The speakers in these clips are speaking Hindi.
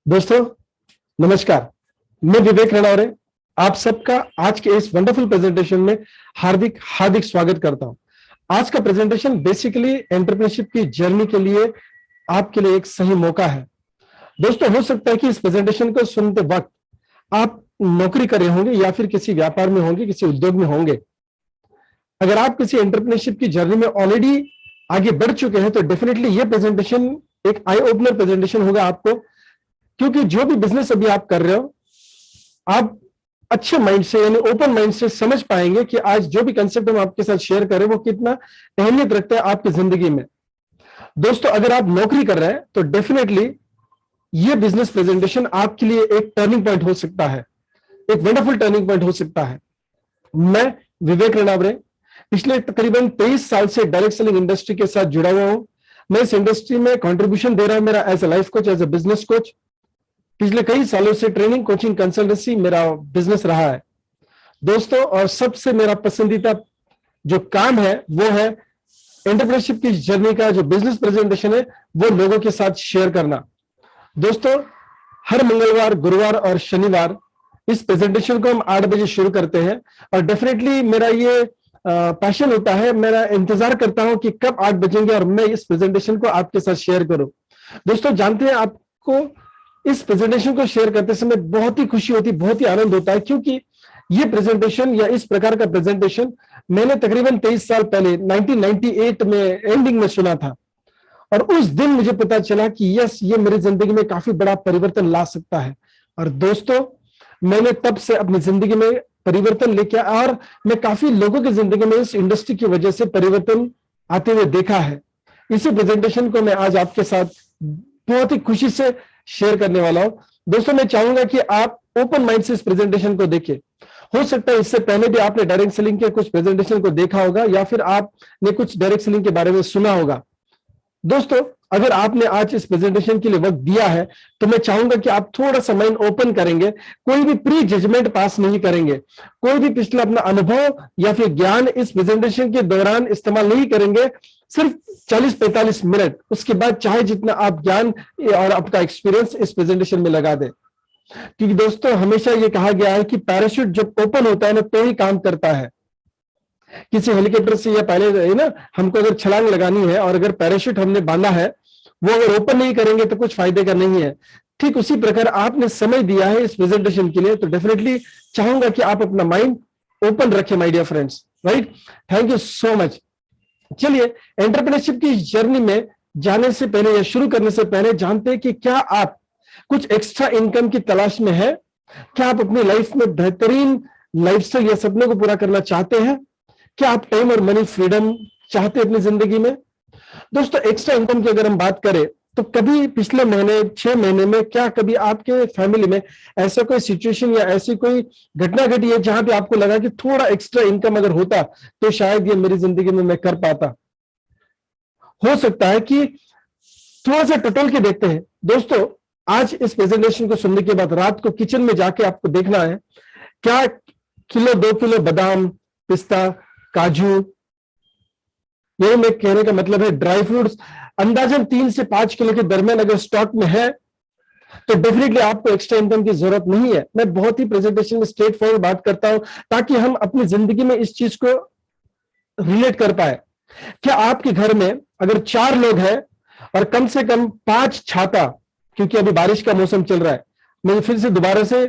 दोस्तों नमस्कार। मैं विवेक रणौरे आप सबका आज के इस वंडरफुल प्रेजेंटेशन में हार्दिक हार्दिक स्वागत करता हूं। आज का प्रेजेंटेशन बेसिकली एंटरप्रेन्योरशिप की जर्नी के लिए आपके लिए एक सही मौका है। दोस्तों हो सकता है कि इस प्रेजेंटेशन को सुनते वक्त आप नौकरी कर रहे होंगे या फिर किसी व्यापार में होंगे, किसी उद्योग में होंगे। अगर आप किसी एंटरप्रेन्योरशिप की जर्नी में ऑलरेडी आगे बढ़ चुके हैं तो डेफिनेटली ये प्रेजेंटेशन एक आई ओपनर प्रेजेंटेशन होगा आपको, क्योंकि जो भी बिजनेस अभी आप कर रहे हो आप अच्छे माइंड से यानी ओपन माइंड से समझ पाएंगे कि आज जो भी कंसेप्ट हम आपके साथ शेयर करें वो कितना अहमियत रखता है आपकी जिंदगी में। दोस्तों अगर आप नौकरी कर रहे हैं तो डेफिनेटली ये बिजनेस प्रेजेंटेशन आपके लिए एक टर्निंग पॉइंट हो सकता है, एक वंडरफुल टर्निंग पॉइंट हो सकता है। मैं विवेक रणौरे पिछले तकरीबन 23 साल से डायरेक्ट सेलिंग इंडस्ट्री के साथ जुड़ा हुआ हूं। मैं इस इंडस्ट्री में कंट्रीब्यूशन दे रहा हूं मेरा as a life coach, as a business coach. पिछले कई सालों से ट्रेनिंग कोचिंग कंसल्टेंसी मेरा बिजनेस रहा है दोस्तों। और सबसे मेरा पसंदीदा जो काम है वो है एंटरप्रेन्योरशिप की जर्नी का जो बिजनेस प्रेजेंटेशन है वो लोगों के साथ शेयर करना। दोस्तों हर मंगलवार, गुरुवार और शनिवार इस प्रेजेंटेशन को हम 8 बजे शुरू करते हैं और डेफिनेटली मेरा ये पैशन होता है, मेरा इंतजार करता हूं कि कब 8 बजेंगे और मैं इस प्रेजेंटेशन को आपके साथ शेयर करूं। दोस्तों जानते हैं आपको इस प्रेजेंटेशन को शेयर करते समय बहुत ही खुशी होती, बहुत ही आनंद होता है, क्योंकि ये प्रेजेंटेशन या इस प्रकार का प्रेजेंटेशन मैंने तकरीबन 23 साल पहले 1998 में एंडिंग में सुना था और उस दिन मुझे पता चला कि यस ये मेरी जिंदगी में काफी बड़ा परिवर्तन ला सकता है। और दोस्तों मैंने तब से अपनी जिंदगी में परिवर्तन लेके आया और मैं काफी लोगों की जिंदगी में इस इंडस्ट्री की वजह से परिवर्तन आते हुए देखा है। इसी प्रेजेंटेशन को मैं आज आपके साथ बहुत ही खुशी से शेयर करने वाला हूं। दोस्तों मैं चाहूंगा कि आप ओपन माइंड से इस प्रेजेंटेशन को देखें। हो सकता है इससे पहले भी आपने डायरेक्ट सेलिंग के कुछ प्रेजेंटेशन को देखा होगा या फिर आपने कुछ डायरेक्ट सेलिंग के बारे में सुना होगा। दोस्तों अगर आपने आज इस प्रेजेंटेशन के लिए वक्त दिया है तो मैं चाहूंगा कि आप थोड़ा सा माइंड ओपन करेंगे, कोई भी प्री जजमेंट पास नहीं करेंगे, कोई भी पिछला अपना अनुभव या फिर ज्ञान इस प्रेजेंटेशन के दौरान इस्तेमाल नहीं करेंगे। सिर्फ 40-45 मिनट, उसके बाद चाहे जितना आप ज्ञान और आपका एक्सपीरियंस इस प्रेजेंटेशन में लगा दें। क्योंकि दोस्तों हमेशा ये कहा गया है कि पैराशूट जब ओपन होता है ना तो ही काम करता है। किसी हेलीकॉप्टर से या पहले ना हमको अगर छलांग लगानी है और अगर पैराशूट हमने बांधा है वो अगर ओपन नहीं करेंगे तो कुछ फायदे का नहीं है। ठीक उसी प्रकार आपने समय दिया है इस प्रेजेंटेशन के लिए तो डेफिनेटली चाहूंगा कि आप अपना माइंड ओपन रखें my dear friends, right. Thank you so much. चलिए एंटरप्रेन्योरशिप की जर्नी में जाने से पहले या शुरू करने से पहले जानते हैं कि क्या आप कुछ एक्स्ट्रा इनकम की तलाश में है? क्या आप अपनी लाइफ में बेहतरीन लाइफस्टाइल या सपने को पूरा करना चाहते हैं? क्या आप टाइम और मनी फ्रीडम चाहते हैं अपनी जिंदगी में? दोस्तों एक्स्ट्रा इनकम की अगर हम बात करें तो कभी पिछले महीने 6 महीने में क्या कभी आपके फैमिली में ऐसा कोई सिचुएशन या ऐसी कोई घटना घटी है जहां पे आपको लगा कि थोड़ा एक्स्ट्रा इनकम अगर होता तो शायद ये मेरी जिंदगी में मैं कर पाता? हो सकता है कि थोड़ा सा टटोल के देखते हैं। दोस्तों आज इस प्रेजेंटेशन को सुनने के बाद रात को किचन में जाके आपको देखना है क्या किलो 2 किलो बादाम, पिस्ता, काजू, यही मैं कहने का मतलब है ड्राई फ्रूट्स अंदाजन 3 से 5 किलो के दरमियान अगर स्टॉक में है तो डेफिनेटली आपको एक्स्ट्रा इनकम की जरूरत नहीं है। मैं बहुत ही प्रेजेंटेशन में स्ट्रेट फॉरवर्ड बात करता हूं ताकि हम अपनी जिंदगी में इस चीज को रिलेट कर पाए। क्या आपके घर में अगर 4 लोग हैं और कम से कम 5 छाता, क्योंकि अभी बारिश का मौसम चल रहा है, मैं फिर से दोबारा से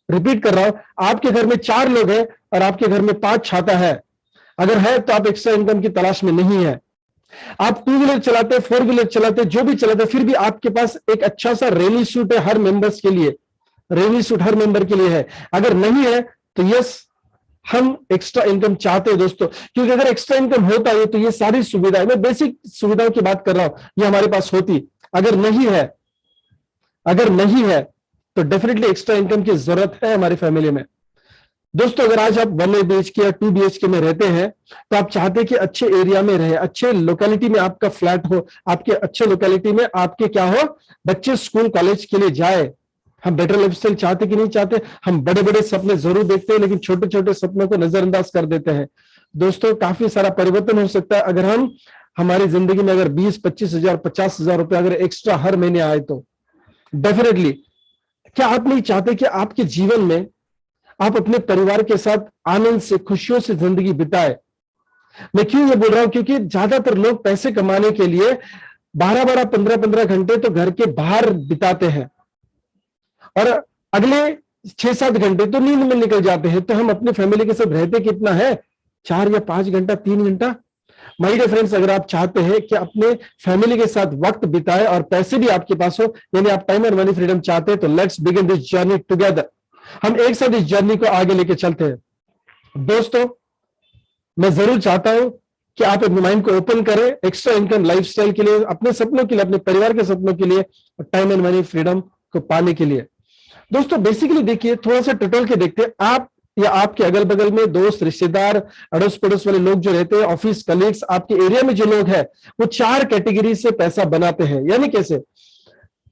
रिपीट कर रहा हूं, आपके घर में 4 लोग हैं और आपके घर में 5 छाता है, अगर है तो आप एक्स्ट्रा इनकम की तलाश में नहीं है। आप 2 व्हीलर चलाते, 4 व्हीलर चलाते, जो भी चलाते, फिर भी आपके पास एक अच्छा सा रेनी सूट है हर मेंबर्स के लिए, रेनी सूट हर मेंबर के लिए है। अगर नहीं है तो यस हम एक्स्ट्रा इनकम चाहते हैं दोस्तों, क्योंकि अगर एक्स्ट्रा इनकम होता है तो ये सारी सुविधाएं, मैं बेसिक सुविधाओं की बात कर रहा हूं, ये हमारे पास होती। अगर नहीं है तो डेफिनेटली एक्स्ट्रा इनकम की जरूरत है हमारी फैमिली में। दोस्तों अगर आज आप 1 BHK या 2 BHK में रहते हैं तो आप चाहते हैं कि अच्छे एरिया में रहे, अच्छे लोकेलिटी में आपका फ्लैट हो, आपके अच्छे लोकेलिटी में आपके क्या हो, बच्चे स्कूल कॉलेज के लिए जाए। हम बेटर लाइफस्टाइल चाहते कि नहीं चाहते? हम बड़े बड़े सपने जरूर देखते हैं लेकिन छोटे छोटे सपनों को नजरअंदाज कर देते हैं। दोस्तों काफी सारा परिवर्तन हो सकता है अगर हमारी जिंदगी में अगर 20-25 हजार 50 हजार रुपए अगर एक्स्ट्रा हर महीने आए तो। डेफिनेटली। क्या आप नहीं चाहते कि आपके जीवन में आप अपने परिवार के साथ आनंद से, खुशियों से जिंदगी बिताए? मैं क्यों ये बोल रहा हूं, क्योंकि ज्यादातर लोग पैसे कमाने के लिए 12-12, 15-15 घंटे तो घर के बाहर बिताते हैं और अगले 6-7 घंटे तो नींद में निकल जाते हैं। तो हम अपनी फैमिली के साथ रहते कितना है? 4 या 5 घंटा, 3 घंटा। माय डियर फ्रेंड्स, अगर आप चाहते हैं कि अपने फैमिली के साथ वक्त बिताए और पैसे भी आपके पास हो, यानी आप टाइम और मनी फ्रीडम चाहते हैं, तो let's begin this journey together. हम एक साथ इस जर्नी को आगे लेके चलते हैं। दोस्तों, मैं जरूर चाहता हूं कि आप अपने माइंड को ओपन करें एक्स्ट्रा इनकम लाइफस्टाइल के लिए, अपने सपनों के लिए, अपने परिवार के सपनों के लिए, टाइम एंड मनी फ्रीडम को पाने के लिए। दोस्तों, बेसिकली देखिए, थोड़ा सा टटोल के देखते हैं। आप या आपके अगल बगल में दोस्त, रिश्तेदार, अड़ोस पड़ोस वाले लोग जो रहते हैं, ऑफिस कलीग्स, आपके एरिया में जो लोग हैं, वो 4 कैटेगरी से पैसा बनाते हैं। यानी कैसे?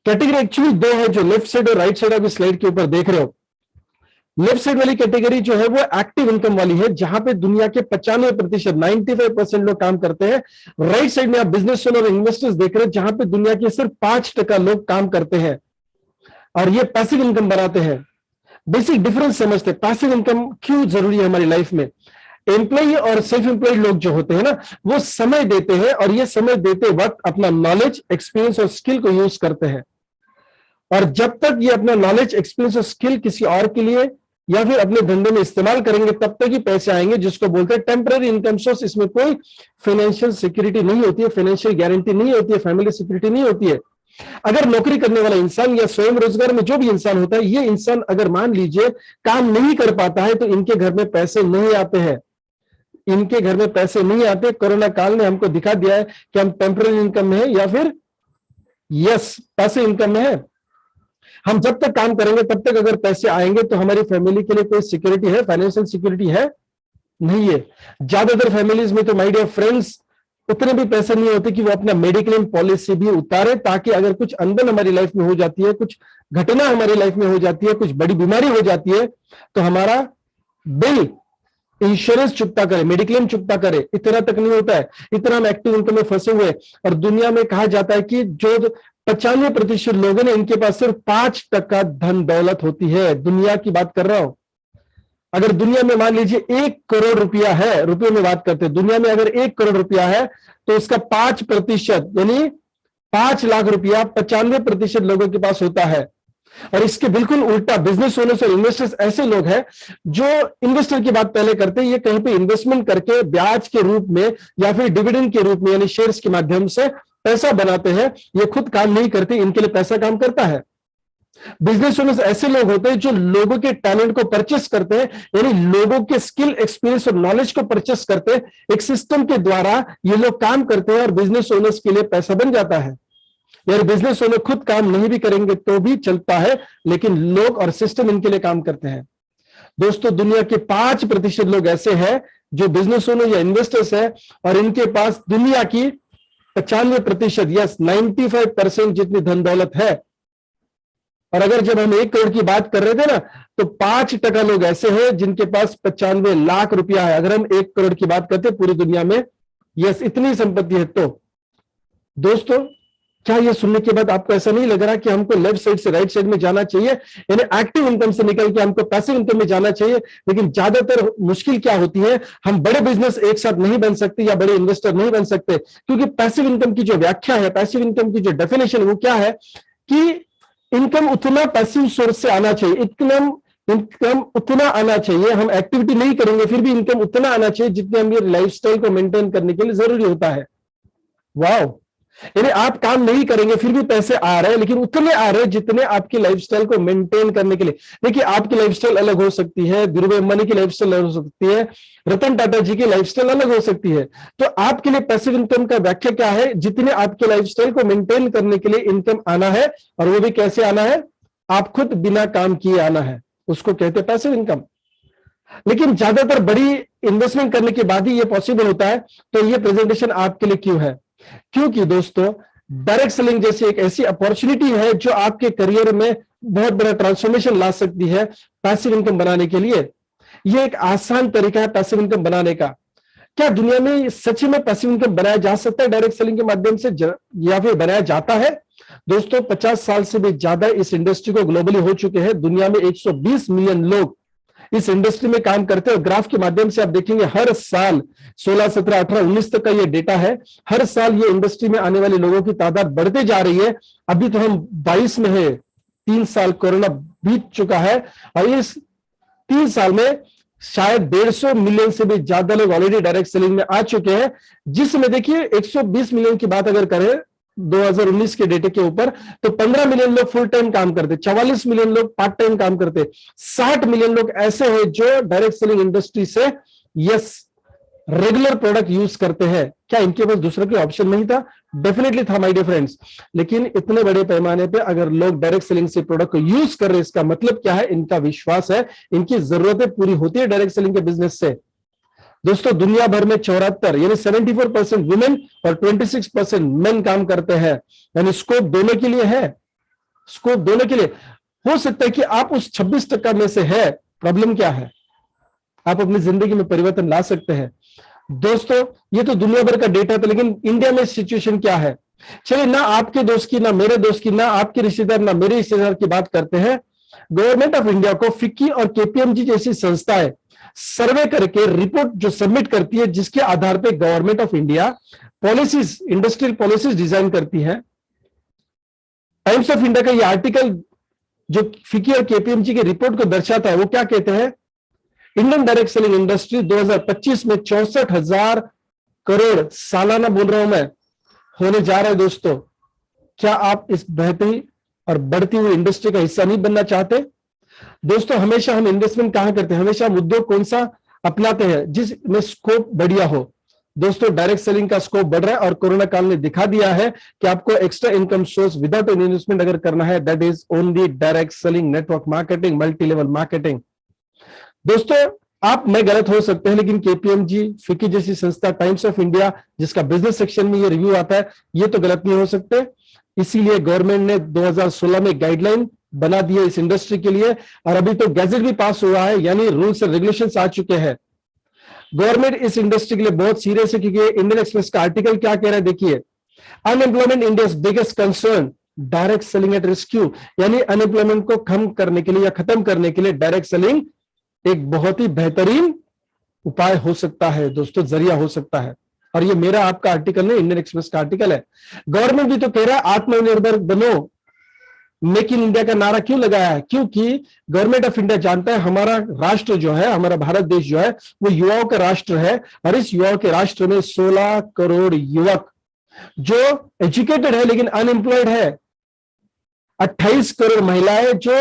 कैटेगरी एक्चुअली 2 है, जो लेफ्ट साइड और राइट साइड आप इस स्लाइड के ऊपर देख रहे हो। लेफ्ट साइड वाली कैटेगरी जो है वो एक्टिव इनकम वाली है, जहां पे दुनिया के 95%, 95% लोग काम करते हैं। राइट साइड में आप बिजनेस ओनर और इन्वेस्टर्स देख रहे हैं, जहां पे दुनिया के सिर्फ 5% लोग काम करते हैं और ये पैसिव इनकम बनाते हैं। बेसिक डिफरेंस समझते हैं, पैसिव इनकम क्यों जरूरी है हमारी लाइफ में। एम्प्लॉय और सेल्फ एम्प्लॉयड लोग जो होते हैं ना, वो समय देते हैं और ये समय देते वक्त अपना नॉलेज, एक्सपीरियंस और स्किल को यूज करते हैं। और जब तक ये अपना नॉलेज, एक्सपीरियंस और स्किल किसी और के लिए या फिर अपने धंधे में इस्तेमाल करेंगे, तब तक ही पैसे आएंगे, जिसको बोलते हैं टेम्पररी इनकम सोर्स। इसमें कोई फाइनेंशियल सिक्योरिटी नहीं होती है, फाइनेंशियल गारंटी नहीं होती है, फैमिली सिक्योरिटी नहीं होती है। अगर नौकरी करने वाला इंसान या स्वयं रोजगार में जो भी इंसान होता है, ये इंसान अगर मान लीजिए काम नहीं कर पाता है, तो इनके घर में पैसे नहीं आते हैं। इनके घर में पैसे नहीं आते। कोरोना काल ने हमको दिखा दिया है कि हम टेम्पररी इनकम में है या फिर यस पैसे इनकम में है। हम जब तक काम करेंगे तब तक अगर पैसे आएंगे, तो हमारी फैमिली के लिए कोई सिक्योरिटी है? फाइनेंशियल सिक्योरिटी है? नहीं है। ज्यादातर फैमिलीज में तो माय डियर फ्रेंड्स उतने भी पैसे नहीं होते कि वो अपना मेडिक्लेम पॉलिसी भी उतारे, ताकि अगर कुछ अनबन हमारी लाइफ में हो जाती है, कुछ घटना हमारी लाइफ में हो जाती है, कुछ बड़ी बीमारी हो जाती है, तो हमारा बिल इंश्योरेंस चुकता करे, मेडिक्लेम चुकता करे। इतना तक नहीं होता है। इतना हम एक्टिव इनकम में फंसे हुए। और दुनिया में कहा जाता है कि जो 95% लोगों ने, इनके पास सिर्फ 5% धन दौलत होती है। दुनिया की बात कर रहा हूं। अगर दुनिया में मान लीजिए 1 करोड़ रुपया है, रुपये में बात करते हैं, दुनिया में अगर 1 करोड़ रुपया है, तो उसका 5% यानी 5 लाख रुपया 95% लोगों के पास होता है। और इसके बिल्कुल उल्टा बिजनेस ओनर्स और इन्वेस्टर्स ऐसे लोग हैं जो इन्वेस्टर की बात पहले करते हैं। ये कहीं पे इन्वेस्टमेंट करके ब्याज के रूप में या फिर डिविडेंड के रूप में यानी शेयर्स के माध्यम से पैसा बनाते हैं। ये खुद काम नहीं करते, इनके लिए पैसा काम करता है। बिजनेस ओनर्स ऐसे लोग होते हैं जो लोगों के टैलेंट को परचेस करते हैं, यानी लोगों के स्किल, एक्सपीरियंस और नॉलेज को परचेस करते हैं। एक सिस्टम के द्वारा ये लोग काम करते हैं और बिजनेस ओनर्स के लिए पैसा बन जाता है। यानी बिजनेस ओनर खुद काम नहीं भी करेंगे तो भी चलता है, लेकिन लोग और सिस्टम इनके लिए काम करते हैं। दोस्तों, दुनिया के 5% लोग ऐसे हैं जो बिजनेस ओनर या इन्वेस्टर्स है और इनके पास दुनिया की 95% यस 95% जितनी धन दौलत है। और अगर जब हम 1 करोड़ की बात कर रहे थे ना, तो 5% लोग ऐसे हैं जिनके पास 95 लाख रुपया है। अगर हम 1 करोड़ की बात करते पूरी दुनिया में, यस इतनी संपत्ति है। तो दोस्तों, क्या ये सुनने के बाद आपको ऐसा नहीं लग रहा कि हमको लेफ्ट साइड से राइट साइड में जाना चाहिए, यानी एक्टिव इनकम से निकल के हमको पैसिव इनकम में जाना चाहिए? लेकिन ज्यादातर मुश्किल क्या होती है, हम बड़े बिजनेस एक साथ नहीं बन सकते या बड़े इन्वेस्टर नहीं बन सकते, क्योंकि पैसिव इनकम की जो व्याख्या है, पैसिव इनकम की जो डेफिनेशन वो क्या है कि इनकम उतना पैसिव सोर्स से आना चाहिए, इनकम उतना आना चाहिए। हम एक्टिविटी नहीं करेंगे फिर भी इनकम उतना आना चाहिए जितने हम ये लाइफस्टाइल को मेंटेन करने के लिए जरूरी होता है। वाह, यानी आप काम नहीं करेंगे फिर भी पैसे आ रहे हैं, लेकिन उतने आ रहे हैं जितने आपकी लाइफस्टाइल को मेंटेन करने के लिए। देखिए, आपकी लाइफस्टाइल अलग हो सकती है, धीरूभाई अंबानी की लाइफस्टाइल अलग हो सकती है, रतन टाटा जी की लाइफस्टाइल अलग हो सकती है। तो आपके लिए पैसिव इनकम का व्याख्या क्या है? जितने आपके लाइफस्टाइल को मेंटेन करने के लिए इनकम आना है, और वो भी कैसे आना है? आप खुद बिना काम किए आना है, उसको कहते हैं पैसिव इनकम। लेकिन ज्यादातर बड़ी इन्वेस्टमेंट करने के बाद ही ये पॉसिबल होता है। तो ये प्रेजेंटेशन आपके लिए क्यों है? क्योंकि दोस्तों, डायरेक्ट सेलिंग जैसी एक ऐसी अपॉर्चुनिटी है जो आपके करियर में बहुत बड़ा ट्रांसफॉर्मेशन ला सकती है पैसिव इनकम बनाने के लिए। यह एक आसान तरीका है पैसिव इनकम बनाने का। क्या दुनिया में सच में पैसिव इनकम बनाया जा सकता है डायरेक्ट सेलिंग के माध्यम से, या फिर बनाया जाता है? दोस्तों 50 साल से भी ज्यादा इस इंडस्ट्री को ग्लोबली हो चुके हैं। दुनिया में 120 मिलियन लोग इस इंडस्ट्री में काम करते हैं। और ग्राफ के माध्यम से आप देखेंगे हर साल 16, 17, 18, 19 तक का ये डेटा है। हर साल ये इंडस्ट्री में आने वाले लोगों की तादाद बढ़ते जा रही है। अभी तो हम 22 में है, 3 साल कोरोना बीत चुका है, और इस 3 साल में शायद 150 मिलियन से भी ज्यादा लोग ऑलरेडी डायरेक्ट सेलिंग में आ चुके हैं। जिसमें देखिए 120 मिलियन की बात अगर करें 2019 के डेटे के ऊपर, तो 15 मिलियन लोग फुल टाइम काम करते, 44 मिलियन लोग पार्ट टाइम काम करते, 60 मिलियन लोग ऐसे हैं जो डायरेक्ट सेलिंग इंडस्ट्री से रेगुलर प्रोडक्ट यूज करते हैं। क्या इनके पास दूसरा कोई ऑप्शन नहीं था? डेफिनेटली था माय डियर फ्रेंड्स। लेकिन इतने बड़े पैमाने पे अगर लोग डायरेक्ट सेलिंग से प्रोडक्ट को यूज कर रहे हैं, इसका मतलब क्या है? इनका विश्वास है, इनकी जरूरतें पूरी होती है डायरेक्ट सेलिंग के बिजनेस से। दोस्तों दुनिया भर में 74 यानी 74% वुमेन और 26% मेन काम करते हैं। यानी स्कोप दोनों के लिए है, स्कोप दोनों के लिए। हो सकता है कि आप उस 26% में से है। प्रॉब्लम क्या है? आप अपनी जिंदगी में परिवर्तन ला सकते हैं। दोस्तों ये तो दुनिया भर का डेटा था, लेकिन इंडिया में सिचुएशन क्या है? चलिए ना आपके दोस्त की, ना मेरे दोस्त की, ना आपके रिश्तेदार, ना मेरे रिश्तेदार की बात करते हैं। गवर्नमेंट ऑफ इंडिया को फिक्की और केपीएमजी जैसी संस्थाएं सर्वे करके रिपोर्ट जो सबमिट करती है, जिसके आधार पे government of India policies, industrial policies design करती है। टाइम्स ऑफ इंडिया का ये आर्टिकल जो फिक्की और केपीएमजी की रिपोर्ट को दर्शाता है, वो क्या कहते हैं? इंडियन डायरेक्ट सेलिंग इंडस्ट्री 2025 में 64,000 करोड़ सालाना, बोल रहा हूं मैं, होने जा रहा है। दोस्तों क्या आप इस बहती और बढ़ती हुई इंडस्ट्री का हिस्सा नहीं बनना चाहते? दोस्तों हमेशा हम इन्वेस्टमेंट कहां करते हैं? हमेशा हम उद्योग कौन सा अपनाते हैं? जिसमें स्कोप बढ़िया हो। दोस्तों डायरेक्ट सेलिंग का स्कोप बढ़ रहा है, और कोरोना काल ने दिखा दिया है कि आपको extra income source without any investment अगर करना है, that is only direct selling, network marketing, multi level marketing. दोस्तों आप मैं गलत हो सकते हैं, लेकिन केपीएमजी, फिक्की जैसी संस्था, टाइम्स ऑफ इंडिया जिसका बिजनेस सेक्शन में ये रिव्यू आता है, ये तो गलत नहीं हो सकते। इसीलिए गवर्नमेंट ने 2016 में गाइडलाइन बना दी है इस इंडस्ट्री के लिए, और अभी तो गैजेट भी पास हुआ है, यानी रूल्स एंड रेगुलेशंस आ चुके हैं। गवर्नमेंट इस इंडस्ट्री के लिए बहुत सीरियस है, क्योंकि इंडियन एक्सप्रेस का आर्टिकल क्या कह रहा है देखिए, unemployment India's biggest concern, direct selling at rescue. यानी अनएम्प्लॉयमेंट को कम करने के लिए या खत्म करने के लिए डायरेक्ट सेलिंग एक बहुत ही बेहतरीन उपाय हो सकता है दोस्तों, जरिया हो सकता है। और ये मेरा आपका आर्टिकल नहीं, इंडियन एक्सप्रेस का आर्टिकल है। गवर्नमेंट भी तो कह रहा है आत्मनिर्भर बनो, मेक इन इंडिया का नारा क्यों लगाया है? क्योंकि गवर्नमेंट ऑफ इंडिया जानता है हमारा राष्ट्र जो है, हमारा भारत देश जो है, वो युवाओं का राष्ट्र है। और इस युवाओं के राष्ट्र में 16 करोड़ युवक जो एजुकेटेड है लेकिन अनएम्प्लॉयड है, 28 करोड़ महिलाएं जो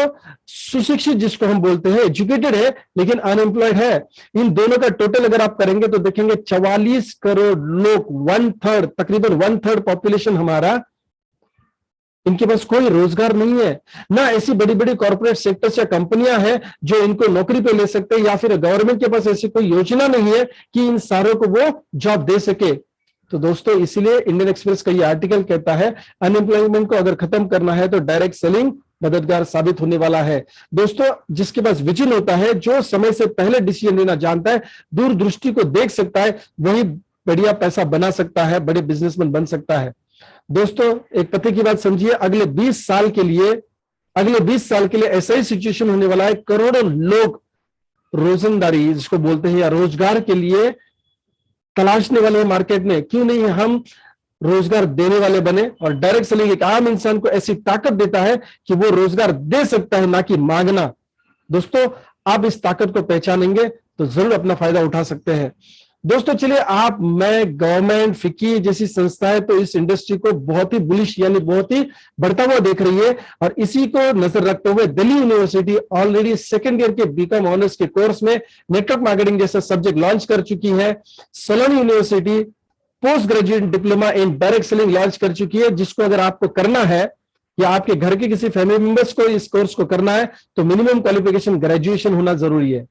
सुशिक्षित जिसको हम बोलते हैं, एजुकेटेड है लेकिन अनएम्प्लॉयड है। इन दोनों का टोटल अगर आप करेंगे तो देखेंगे 44 करोड़ लोग, 1/3, तकरीबन 1/3 पॉपुलेशन हमारा, इनके पास कोई रोजगार नहीं है। ना ऐसी बड़ी बड़ी कॉर्पोरेट सेक्टर्स या कंपनियां हैं जो इनको नौकरी पे ले सकते हैं, या फिर गवर्नमेंट के पास ऐसी कोई योजना नहीं है कि इन सारों को वो जॉब दे सके। तो दोस्तों इसीलिए इंडियन एक्सप्रेस का ये आर्टिकल कहता है अनएम्प्लॉयमेंट को अगर खत्म करना है तो डायरेक्ट सेलिंग मददगार साबित होने वाला है। दोस्तों जिसके पास विजन होता है, जो समय से पहले डिसीजन लेना जानता है, दूरदृष्टि को देख सकता है, वही बढ़िया पैसा बना सकता है, बड़े बिजनेसमैन बन सकता है। दोस्तों एक पते की बात समझिए, अगले 20 साल के लिए ऐसा ही सिचुएशन होने वाला है। करोड़ों लोग रोजंदारी जिसको बोलते हैं या रोजगार के लिए तलाशने वाले मार्केट में। क्यों नहीं हम रोजगार देने वाले बने? और डायरेक्ट सेलिंग एक आम इंसान को ऐसी ताकत देता है कि वो रोजगार दे सकता है, ना कि मांगना। दोस्तों आप इस ताकत को पहचानेंगे तो जरूर अपना फायदा उठा सकते हैं। दोस्तों चलिए आप, मैं, गवर्नमेंट, फिक्की जैसी संस्थाएं तो इस इंडस्ट्री को बहुत ही बुलिश यानी बहुत ही बढ़ता हुआ देख रही है, और इसी को नजर रखते हुए Delhi university already second year के बीकॉम ऑनर्स के कोर्स में नेटवर्क मार्केटिंग जैसा सब्जेक्ट लॉन्च कर चुकी है। Solan university post graduate diploma in direct selling launch कर चुकी है, जिसको अगर आपको करना है या आपके घर के किसी फैमिली मेंबर्स को इस कोर्स को करना है तो मिनिमम क्वालिफिकेशन ग्रेजुएशन होना जरूरी है।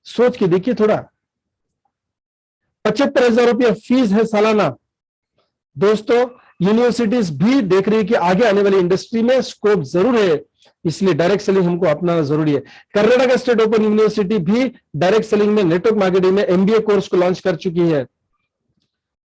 सोच के देखिए थोड़ा, 75,000 रुपया फीस है सालाना। दोस्तों यूनिवर्सिटीज भी देख रही है कि आगे आने वाली इंडस्ट्री में स्कोप जरूर है, इसलिए डायरेक्ट सेलिंग हमको अपनाना जरूरी है। कर्नाटक स्टेट ओपन यूनिवर्सिटी भी डायरेक्ट सेलिंग में, नेटवर्क मार्केटिंग में एमबीए कोर्स को लॉन्च कर चुकी है।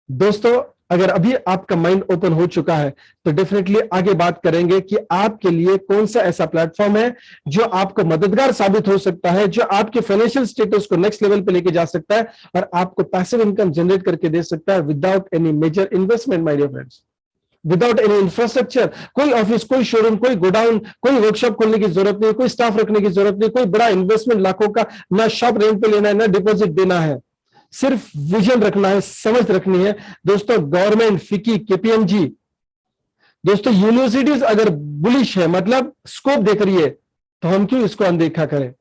दोस्तों, अगर अभी आपका माइंड ओपन हो चुका है तो डेफिनेटली आगे बात करेंगे कि आपके लिए कौन सा ऐसा प्लेटफॉर्म है जो आपको मददगार साबित हो सकता है, जो आपके फाइनेंशियल स्टेटस को नेक्स्ट लेवल पे लेके जा सकता है और आपको पैसिव इनकम जनरेट करके दे सकता है without any major investment my dear friends, without any infrastructure. कोई ऑफिस, कोई शोरूम, कोई गोडाउन, कोई वर्कशॉप खोलने की जरूरत नहीं, कोई स्टाफ रखने की जरूरत नहीं, कोई बड़ा इन्वेस्टमेंट लाखों का ना शॉप रेंट पे लेना है, ना डिपॉजिट देना है। सिर्फ विजन रखना है, समझ रखनी है। दोस्तों, गवर्नमेंट, फिकी, केपीएमजी, दोस्तों यूनिवर्सिटीज अगर बुलिश है, मतलब स्कोप देख रही है, तो हम क्यों इसको अनदेखा करें।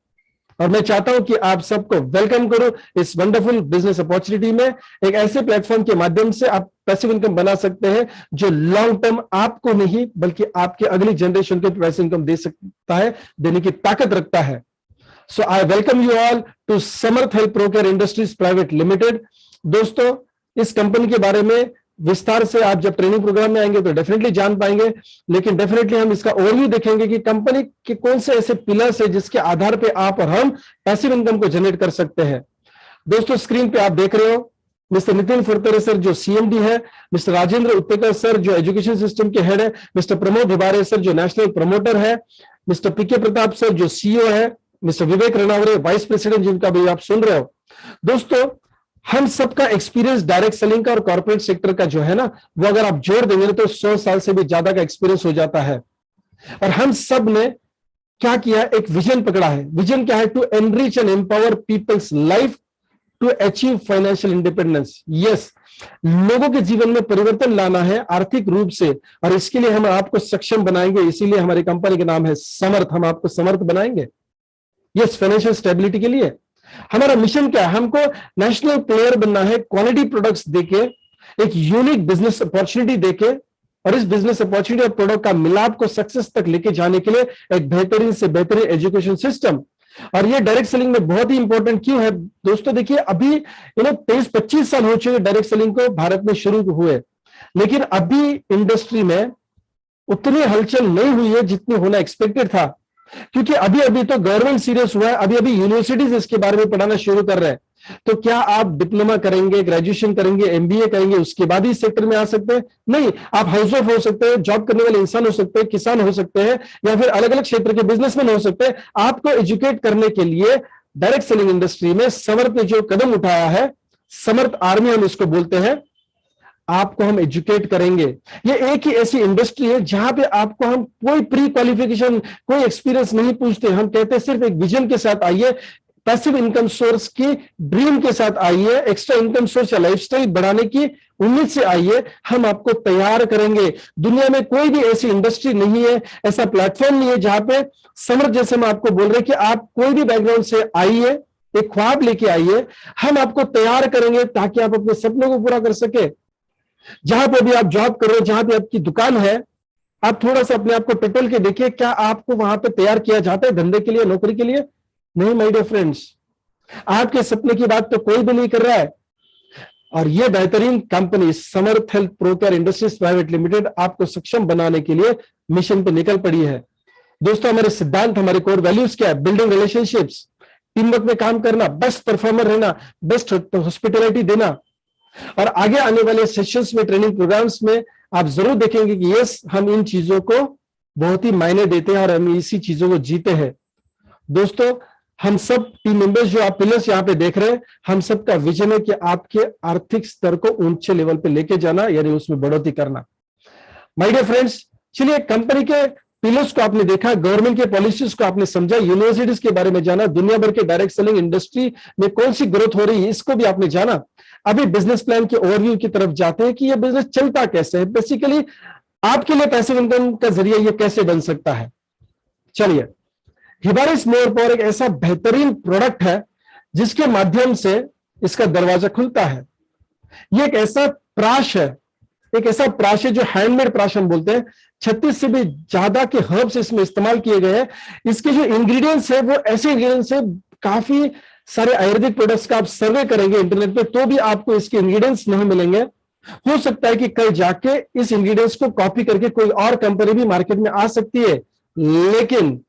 और मैं चाहता हूं कि आप सबको वेलकम करो इस वंडरफुल बिजनेस अपॉर्चुनिटी में। एक ऐसे प्लेटफॉर्म के माध्यम से आप पैसिव इनकम बना सकते हैं जो लॉन्ग टर्म आपको नहीं बल्कि आपके अगली जनरेशन को पैसिव इनकम दे सकता है, देने की ताकत रखता है। So I welcome you all to Samarth Health Procare Industries Private Limited। दोस्तों, इस कंपनी के बारे में विस्तार से आप जब ट्रेनिंग प्रोग्राम में आएंगे तो डेफिनेटली जान पाएंगे, लेकिन डेफिनेटली हम इसका ओवरव्यू देखेंगे कि कंपनी के कौन से ऐसे पिलर्स है जिसके आधार पे आप और हम पैसिव इनकम को जनरेट कर सकते हैं। दोस्तों, स्क्रीन पे आप देख रहे हो मिस्टर नितिन फुरतरे सर जो सीएमडी है, मिस्टर राजेंद्र उत्तेकर सर जो एजुकेशन सिस्टम के हेड है, मिस्टर प्रमोद हिबारे सर जो नेशनल प्रमोटर है, मिस्टर पीके प्रताप सर जो सीईओ है, मिस्टर विवेक रनावरे वाइस प्रेसिडेंट जिनका भी आप सुन रहे हो। दोस्तों, हम सबका एक्सपीरियंस डायरेक्ट सेलिंग का और कॉर्पोरेट सेक्टर का जो है ना, वो अगर आप जोड़ देंगे तो 100 साल से भी ज्यादा का एक्सपीरियंस हो जाता है। और हम सब ने क्या किया, एक विजन पकड़ा है। विजन क्या है? To enrich and empower people's life to achieve financial independence. Yes, लोगों के जीवन में परिवर्तन लाना है आर्थिक रूप से, और इसके लिए हम आपको सक्षम बनाएंगे। इसीलिए हमारी कंपनी का नाम है समर्थ। हम आपको समर्थ बनाएंगे यस, फाइनेंशियल स्टेबिलिटी के लिए। हमारा मिशन क्या है? हमको नेशनल प्लेयर बनना है, क्वालिटी प्रोडक्ट्स देके, एक यूनिक बिजनेस अपॉर्चुनिटी देके, और इस बिजनेस अपॉर्चुनिटी और प्रोडक्ट का मिलाप को सक्सेस तक लेके जाने के लिए एक बेहतरीन से बेहतरीन एजुकेशन सिस्टम। और ये डायरेक्ट सेलिंग में बहुत ही इंपॉर्टेंट क्यों है दोस्तों? देखिए, अभी 23-25 साल हो चुके डायरेक्ट सेलिंग को भारत में शुरू हुए, लेकिन अभी इंडस्ट्री में उतनी हलचल नहीं हुई है जितनी होना एक्सपेक्टेड था, क्योंकि अभी अभी तो गवर्नमेंट सीरियस हुआ है, अभी अभी यूनिवर्सिटीज इसके बारे में पढ़ाना शुरू कर रहे हैं। तो क्या आप डिप्लोमा करेंगे, ग्रेजुएशन करेंगे, एमबीए करेंगे, उसके बाद ही इस सेक्टर में आ सकते हैं? नहीं, आप हाउस वाइफ हो सकते हैं, जॉब करने वाले इंसान हो सकते हैं, किसान हो सकते हैं, या फिर अलग अलग क्षेत्र के बिजनेसमैन हो सकते हैं। आपको एजुकेट करने के लिए डायरेक्ट सेलिंग इंडस्ट्री में समर्थ ने जो कदम उठाया है, समर्थ आर्मी हम इसको बोलते हैं, आपको हम एजुकेट करेंगे। ये एक ही ऐसी इंडस्ट्री है जहां पे आपको हम कोई प्री क्वालिफिकेशन, कोई एक्सपीरियंस नहीं पूछते। हम कहते हैं सिर्फ एक विजन के साथ आइए, पैसिव इनकम सोर्स की ड्रीम के साथ आइए, एक्स्ट्रा इनकम सोर्स या लाइफस्टाइल बढ़ाने की उम्मीद से आइए, हम आपको तैयार करेंगे। दुनिया में कोई भी ऐसी इंडस्ट्री नहीं है, ऐसा प्लेटफॉर्म नहीं है जहां पे समर्थ, जैसे हम आपको बोल रहे हैं कि आप कोई भी बैकग्राउंड से आइए, एक ख्वाब लेके आइए, हम आपको तैयार करेंगे ताकि आप अपने सपनों को पूरा कर सके। जहां पे भी आप जॉब कर रहे हो, जहां पे आपकी दुकान है, आप थोड़ा सा अपने आप को टटोल के देखिए, क्या आपको वहां पे तैयार किया जाता है धंधे के लिए, नौकरी के लिए? नहीं माय डियर फ्रेंड्स, आपके सपने की बात तो कोई भी नहीं कर रहा है। और ये बेहतरीन कंपनी समर्थ हेल्थ प्रोकेयर इंडस्ट्रीज प्राइवेट लिमिटेड आपको सक्षम बनाने के लिए मिशन पे निकल पड़ी है। दोस्तों, हमारे सिद्धांत, हमारे कोर वैल्यूज क्या है? बिल्डिंग रिलेशनशिप्स, टीम वर्क में काम करना, बेस्ट परफॉर्मर रहना, बेस्ट हॉस्पिटैलिटी देना। और आगे आने वाले सेशंस में, ट्रेनिंग प्रोग्राम्स में आप जरूर देखेंगे कि यस, हम इन चीजों को बहुत ही मायने देते हैं और हम इसी चीजों को जीते हैं। दोस्तों, हम सब टीम मेंबर्स जो आप पिलर्स यहां पे देख रहे हैं, हम सबका विजन है कि आपके आर्थिक स्तर को ऊंचे लेवल पे लेके जाना, यानी उसमें बढ़ोतरी करना। माय डियर फ्रेंड्स, चलिए, कंपनी के पिलर्स को आपने देखा, गवर्नमेंट के पॉलिसीज को आपने समझा, यूनिवर्सिटीज के बारे में जाना, दुनिया भर के डायरेक्ट सेलिंग इंडस्ट्री में कौन सी ग्रोथ हो रही है इसको भी आपने जाना। अभी बिजनेस प्लान के ओवरव्यू की तरफ जाते हैं कि ये बिजनेस चलता कैसे है, बेसिकली आपके लिए पैसिव इनकम का जरिया ये कैसे बन सकता है। चलिए, हिबारिस मोर पावर एक ऐसा बेहतरीन प्रोडक्ट है जिसके माध्यम से इसका दरवाजा खुलता है। ये एक ऐसा प्राश है, एक ऐसा प्राश है जो हैंडमेड प्राश हम बोलते हैं। 36 से भी ज्यादा के हर्ब्स इसमें इस्तेमाल किए गए हैं। इसके जो इंग्रेडिएंट्स है वो ऐसे इंग्रेडिएंट्स है, काफी सारे आयुर्वेदिक प्रोडक्ट्स का आप सर्वे करेंगे इंटरनेट पे तो भी आपको इसके इंग्रेडिएंट्स नहीं मिलेंगे हो सकता है कि कल जाके इस इंग्रेडिएंट्स को कॉपी करके कोई और कंपनी भी मार्केट में आ सकती है, लेकिन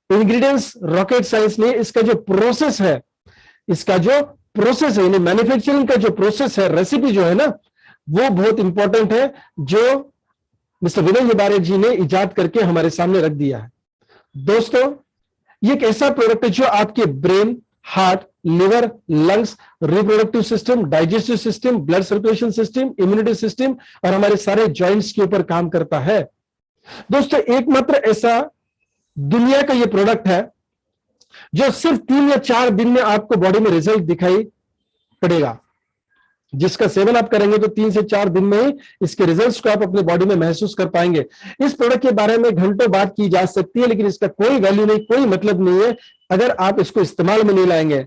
इंग्रेडिएंट्स रॉकेट साइंस नहीं, इसका जो प्रोसेस है, इसका जो प्रोसेस है, यानी मैन्युफैक्चरिंग का जो प्रोसेस है, रेसिपी जो है ना, वो बहुत इंपॉर्टेंट है, जो मिस्टर विनय हिबारे जी ने इजाद करके हमारे सामने रख दिया है। दोस्तों, ये एक ऐसा प्रोडक्ट है जो आपके brain, heart, liver, lungs, reproductive system, digestive system, blood circulation system, immunity system और हमारे सारे जॉइंट्स के ऊपर काम करता है। दोस्तों, एकमात्र ऐसा दुनिया का ये प्रोडक्ट है जो सिर्फ 3 या 4 दिन में आपको बॉडी में रिजल्ट दिखाई पड़ेगा। जिसका सेवन आप करेंगे तो 3 से 4 दिन में ही इसके रिजल्ट्स को आप अपने बॉडी में महसूस कर पाएंगे। इस प्रोडक्ट के बारे में घंटों बात की जा सकती है, लेकिन इसका कोई वैल्यू नहीं, कोई मतलब नहीं है अगर आप इसको इस्तेमाल में नहीं लाएंगे।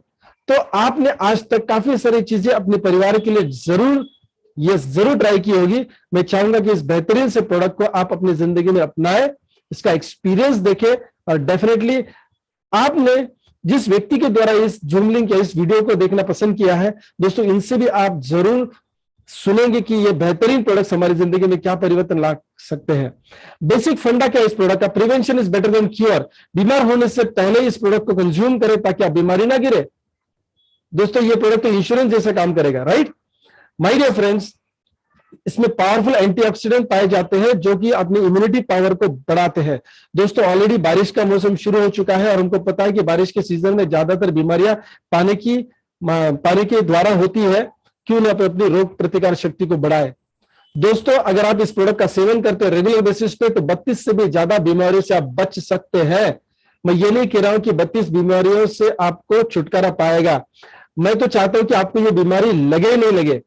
तो आपने आज तक काफी सारी चीजें अपने परिवार के लिए जरूर ट्राई की होगी। मैं चाहूंगा कि इस बेहतरीन से प्रोडक्ट को आप अपनी जिंदगी में अपनाएं, इसका एक्सपीरियंस देखें और डेफिनेटली आपने जिस व्यक्ति के द्वारा इस जूम लिंक या इस वीडियो को देखना पसंद किया है, दोस्तों इनसे भी आप जरूर सुनेंगे कि ये बेहतरीन प्रोडक्ट्स हमारी जिंदगी में क्या परिवर्तन ला सकते हैं। बेसिक फंडा क्या है इस प्रोडक्ट का? Prevention is better than cure. बीमार होने से पहले इस प्रोडक्ट को कंज्यूम करें ताकि आप बीमारी ना गिरे। दोस्तों, ये प्रोडक्ट तो इंश्योरेंस जैसा काम करेगा, राइट माय डियर फ्रेंड्स। इसमें पावरफुल एंटीऑक्सीडेंट पाए जाते हैं जो कि अपनी इम्यूनिटी पावर को बढ़ाते हैं। दोस्तों, ऑलरेडी बारिश का मौसम शुरू हो चुका है और हमको पता है कि बारिश के सीजन में ज्यादातर बीमारियां पानी के द्वारा होती है। क्यों ना अपनी रोग प्रतिकार शक्ति को बढ़ाए। दोस्तों, अगर आप इस प्रोडक्ट का सेवन करते हैं रेगुलर बेसिस पे तो 32 से भी ज्यादा बीमारियों से आप बच सकते हैं। मैं ये नहीं कह रहा हूं कि 32 बीमारियों से आपको छुटकारा पाएगा, मैं तो चाहता हूं कि आपको ये बीमारी लगे नहीं लगे।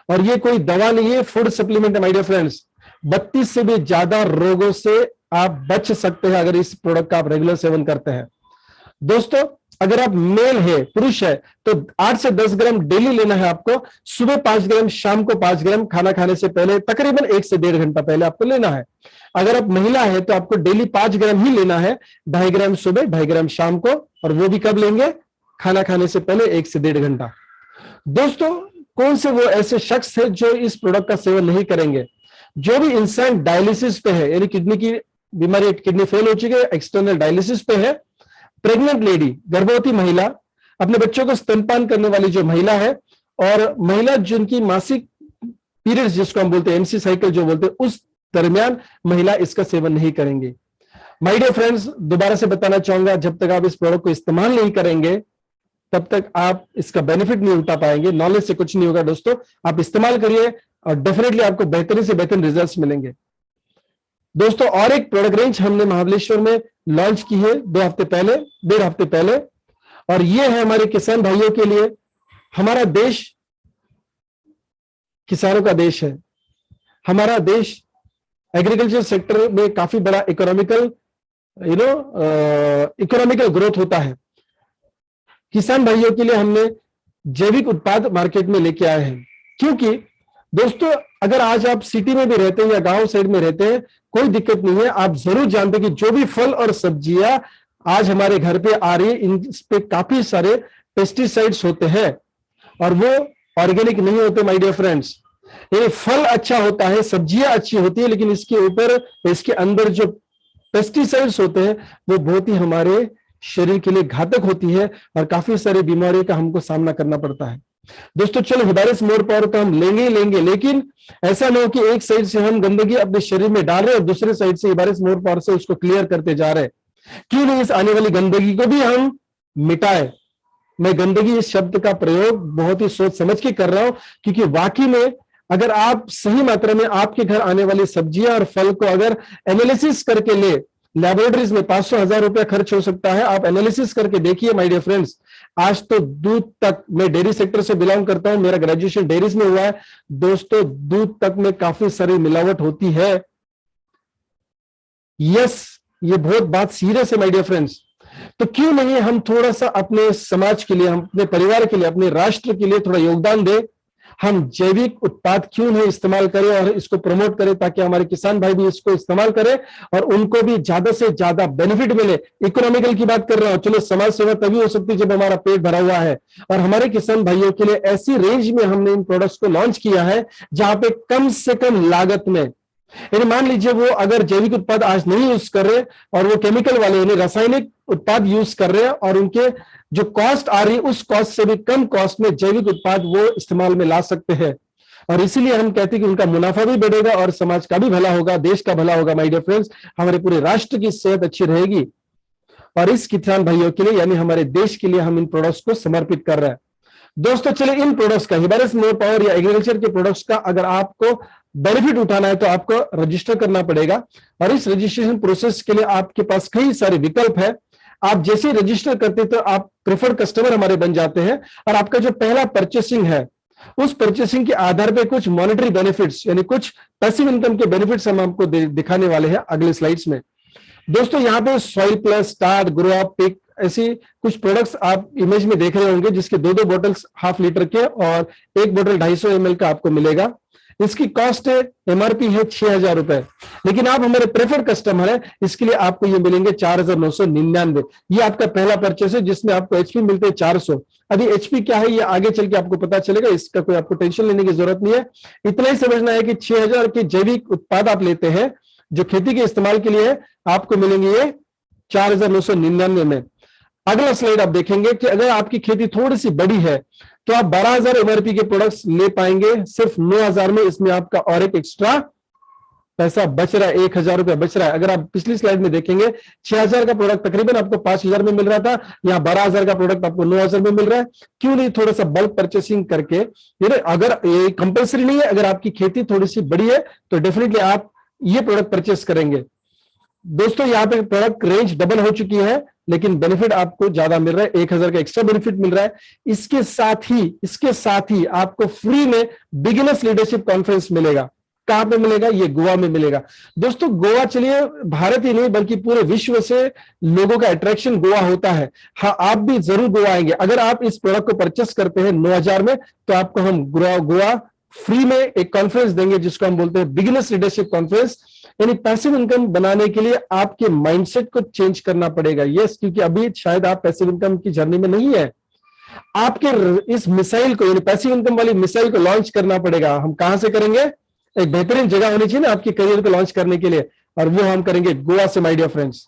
और ये कोई दवा नहीं है, फूड सप्लीमेंट है माय डियर फ्रेंड्स। 32 से भी ज्यादा रोगों से आप बच सकते हैं अगर इस प्रोडक्ट का आप रेगुलर सेवन करते हैं। दोस्तों, अगर आप मेल है, पुरुष है, तो 8 से 10 ग्राम डेली लेना है आपको। सुबह 5 ग्राम, शाम को 5 ग्राम, खाना खाने से पहले तकरीबन 1 से 1.5 घंटा पहले आपको लेना है। अगर आप महिला है तो आपको डेली 5 ग्राम ही लेना है, 2.5 ग्राम सुबह, 2.5 ग्राम शाम को, और वो भी कब लेंगे? खाना खाने से पहले 1 से 1.5 घंटा। दोस्तों, कौन से वो ऐसे शख्स है जो इस प्रोडक्ट का सेवन नहीं करेंगे? जो भी इंसान डायलिसिस पे है, यानी किडनी की बीमारी, किडनी फेल हो चुकी है, एक्सटर्नल डायलिसिस पे है, प्रेग्नेंट लेडी, गर्भवती महिला, अपने बच्चों को स्तनपान करने वाली जो महिला है, और महिला जिनकी मासिक पीरियड्स जिसको हम बोलते हैं, एमसी साइकिल जो बोलते हैं, उस दरमियान महिला इसका सेवन नहीं करेंगे। माय डियर फ्रेंड्स, दोबारा से बताना चाहूंगा, जब तक आप इस प्रोडक्ट को इस्तेमाल नहीं करेंगे तब तक आप इसका बेनिफिट नहीं उठा पाएंगे। नॉलेज से कुछ नहीं होगा। दोस्तों, आप इस्तेमाल करिए और डेफिनेटली आपको बेहतरीन से बेहतरीन रिजल्ट्स मिलेंगे। दोस्तों, और एक प्रोडक्ट रेंज हमने महाबलेश्वर में लॉन्च की है 2 हफ्ते पहले, 1.5 हफ्ते पहले, और ये है हमारे किसान भाइयों के लिए। हमारा देश किसानों का देश है। हमारा देश एग्रीकल्चर सेक्टर में काफी बड़ा इकोनॉमिकल ग्रोथ होता है। किसान भाइयों के लिए हमने जैविक उत्पाद मार्केट में लेके आए हैं, क्योंकि दोस्तों, अगर आज आप सिटी में भी रहते हैं या गांव साइड में रहते हैं, कोई दिक्कत नहीं है। आप जरूर जानते हैं कि जो भी फल और सब्जियां आज हमारे घर पे आ रही है, इन पे काफी सारे पेस्टिसाइड्स होते हैं और वो ऑर्गेनिक नहीं होते माय डियर फ्रेंड्स। ये फल अच्छा होता है, सब्जियां अच्छी होती है, लेकिन इसके ऊपर, इसके अंदर जो पेस्टिसाइड्स होते हैं वो बहुत ही हमारे शरीर के लिए घातक होती है और काफी सारी बीमारियों का हमको सामना करना पड़ता है। दोस्तों, चलो हिबारिस मोर पावर तो हम लेंगे ही लेंगे, लेकिन ऐसा ना हो कि एक साइड से हम गंदगी अपने शरीर में डाल रहे हैं और दूसरे साइड से हिबारिस मोर पावर से उसको क्लियर करते जा रहे हैं। क्यों नहीं इस आने वाली गंदगी को भी हम मिटाए। मैं गंदगी इस शब्द का प्रयोग बहुत ही सोच समझ के कर रहा हूं, क्योंकि वाकई में अगर आप सही मात्रा में आपके घर आने वाली सब्जियां और फल को अगर एनालिसिस करके ले, लैबोरेटरीज में 500,000 रुपया खर्च हो सकता है, आप एनालिसिस करके देखिए माय डियर फ्रेंड्स। आज तो दूध तक, मैं डेयरी सेक्टर से बिलोंग करता हूं, मेरा ग्रेजुएशन डेयरीज में हुआ है। दोस्तों, दूध तक में काफी सारी मिलावट होती है। यस, ये बहुत बात सीरियस है माय डियर फ्रेंड्स। तो क्यों नहीं हम थोड़ा सा अपने समाज के लिए, हम अपने परिवार के लिए, अपने राष्ट्र के लिए थोड़ा योगदान दें। हम जैविक उत्पाद क्यों नहीं इस्तेमाल करें और इसको प्रमोट करें, ताकि हमारे किसान भाई भी इसको इस्तेमाल करें और उनको भी ज्यादा से ज्यादा बेनिफिट मिले। इकोनॉमिकल की बात कर रहा हूं, चलो समाज सेवा तभी हो सकती है जब हमारा पेट भरा हुआ है। और हमारे किसान भाइयों के लिए ऐसी रेंज में हमने इन प्रोडक्ट्स को लॉन्च किया है जहां पे कम से कम लागत में, यानी मान लीजिए वो अगर जैविक उत्पाद आज नहीं यूज कर रहे और वो केमिकल वाले यानी रासायनिक उत्पाद यूज कर रहे हैं और उनके जो कॉस्ट आ रही है उस कॉस्ट से भी कम कॉस्ट में जैविक उत्पाद वो इस्तेमाल में ला सकते हैं। और इसीलिए हम कहते हैं कि उनका मुनाफा भी बढ़ेगा और समाज का भी भला होगा, देश का भला होगा। माय डियर फ्रेंड्स, हमारे पूरे राष्ट्र की सेहत अच्छी रहेगी और इस किसान भाइयों के लिए यानी हमारे देश के लिए हम इन प्रोडक्ट्स को समर्पित कर रहे हैं। दोस्तों चलिए इन प्रोडक्ट्स का, हिबारिस मोर पावर या एग्रीकल्चर के प्रोडक्ट्स का अगर आपको बेनिफिट उठाना है तो आपको रजिस्टर करना पड़ेगा और इस रजिस्ट्रेशन प्रोसेस के लिए आपके पास कई सारे विकल्प है। आप जैसे ही रजिस्टर करते तो आप प्रेफर्ड कस्टमर हमारे बन जाते हैं और आपका जो पहला परचेसिंग है उस परचेसिंग के आधार पे कुछ मॉनेटरी बेनिफिट्स यानी कुछ पैसिव इनकम के बेनिफिट्स हम आपको दिखाने वाले हैं अगले स्लाइड्स में। दोस्तों यहाँ पे soil plus, start, grow up, pick ऐसी कुछ प्रोडक्ट्स आप इमेज में देख रहे होंगे जिसके दो बोटल्स हाफ लीटर के और एक बोतल 250 ml का आपको मिलेगा। इसकी कॉस्ट है, एमआरपी है 6,000 रुपए, लेकिन आप हमारे प्रेफर्ड कस्टमर है इसके लिए आपको ये मिलेंगे 4,999। ये आपका पहला परचेस है जिसमें आपको एचपी मिलते हैं 400। अभी एचपी क्या है ये आगे चल के आपको पता चलेगा, इसका कोई आपको टेंशन लेने की जरूरत नहीं है। इतना ही समझना है कि 6,000 के जैविक उत्पाद आप लेते हैं जो खेती के इस्तेमाल के लिए है, आपको मिलेंगे ये 4,999 में। अगला स्लाइड आप देखेंगे कि अगर आपकी खेती थोड़ी सी बड़ी है तो आप 12,000 एमआरपी के प्रोडक्ट्स ले पाएंगे सिर्फ 9,000 में। इसमें आपका और एक एक्स्ट्रा पैसा बच रहा है, 1,000 रुपया बच रहा है। अगर आप पिछली स्लाइड में देखेंगे 6,000 का प्रोडक्ट तकरीबन आपको 5,000 में मिल रहा था, यहाँ 12,000 का प्रोडक्ट आपको 9,000 में मिल रहा है। क्यों नहीं थोड़ा सा बल्क परचेसिंग करके, अगर ये कंपल्सरी नहीं है, अगर आपकी खेती थोड़ी सी बड़ी है तो डेफिनेटली आप ये प्रोडक्ट परचेस करेंगे। दोस्तों यहाँ पे प्रोडक्ट रेंज डबल हो चुकी है लेकिन बेनिफिट आपको ज्यादा मिल रहा है, 1,000 का एक्स्ट्रा बेनिफिट मिल रहा है। इसके साथ ही आपको फ्री में बिगिनर्स लीडरशिप कॉन्फ्रेंस मिलेगा। कहां पे मिलेगा? ये गोवा में मिलेगा। दोस्तों गोवा चलिए भारत ही नहीं बल्कि पूरे विश्व से लोगों का अट्रैक्शन गोवा होता है। हाँ आप भी जरूर गोवा आएंगे। अगर आप इस प्रोडक्ट को परचेस करते हैं 9,000 में तो आपको हम गोवा फ्री में एक कॉन्फ्रेंस देंगे जिसको हम बोलते हैं बिगिनर्स लीडरशिप कॉन्फ्रेंस। यानी पैसिव इनकम बनाने के लिए आपके माइंडसेट को चेंज करना पड़ेगा। यस, क्योंकि अभी शायद आप पैसिव इनकम की जर्नी में नहीं है। आपके इस मिसाइल को यानी पैसिव इनकम वाली मिसाइल को लॉन्च करना पड़ेगा। हम कहां से करेंगे? एक बेहतरीन जगह होनी चाहिए ना आपके करियर को लॉन्च करने के लिए, और वो हम करेंगे गोवा से माय डियर फ्रेंड्स।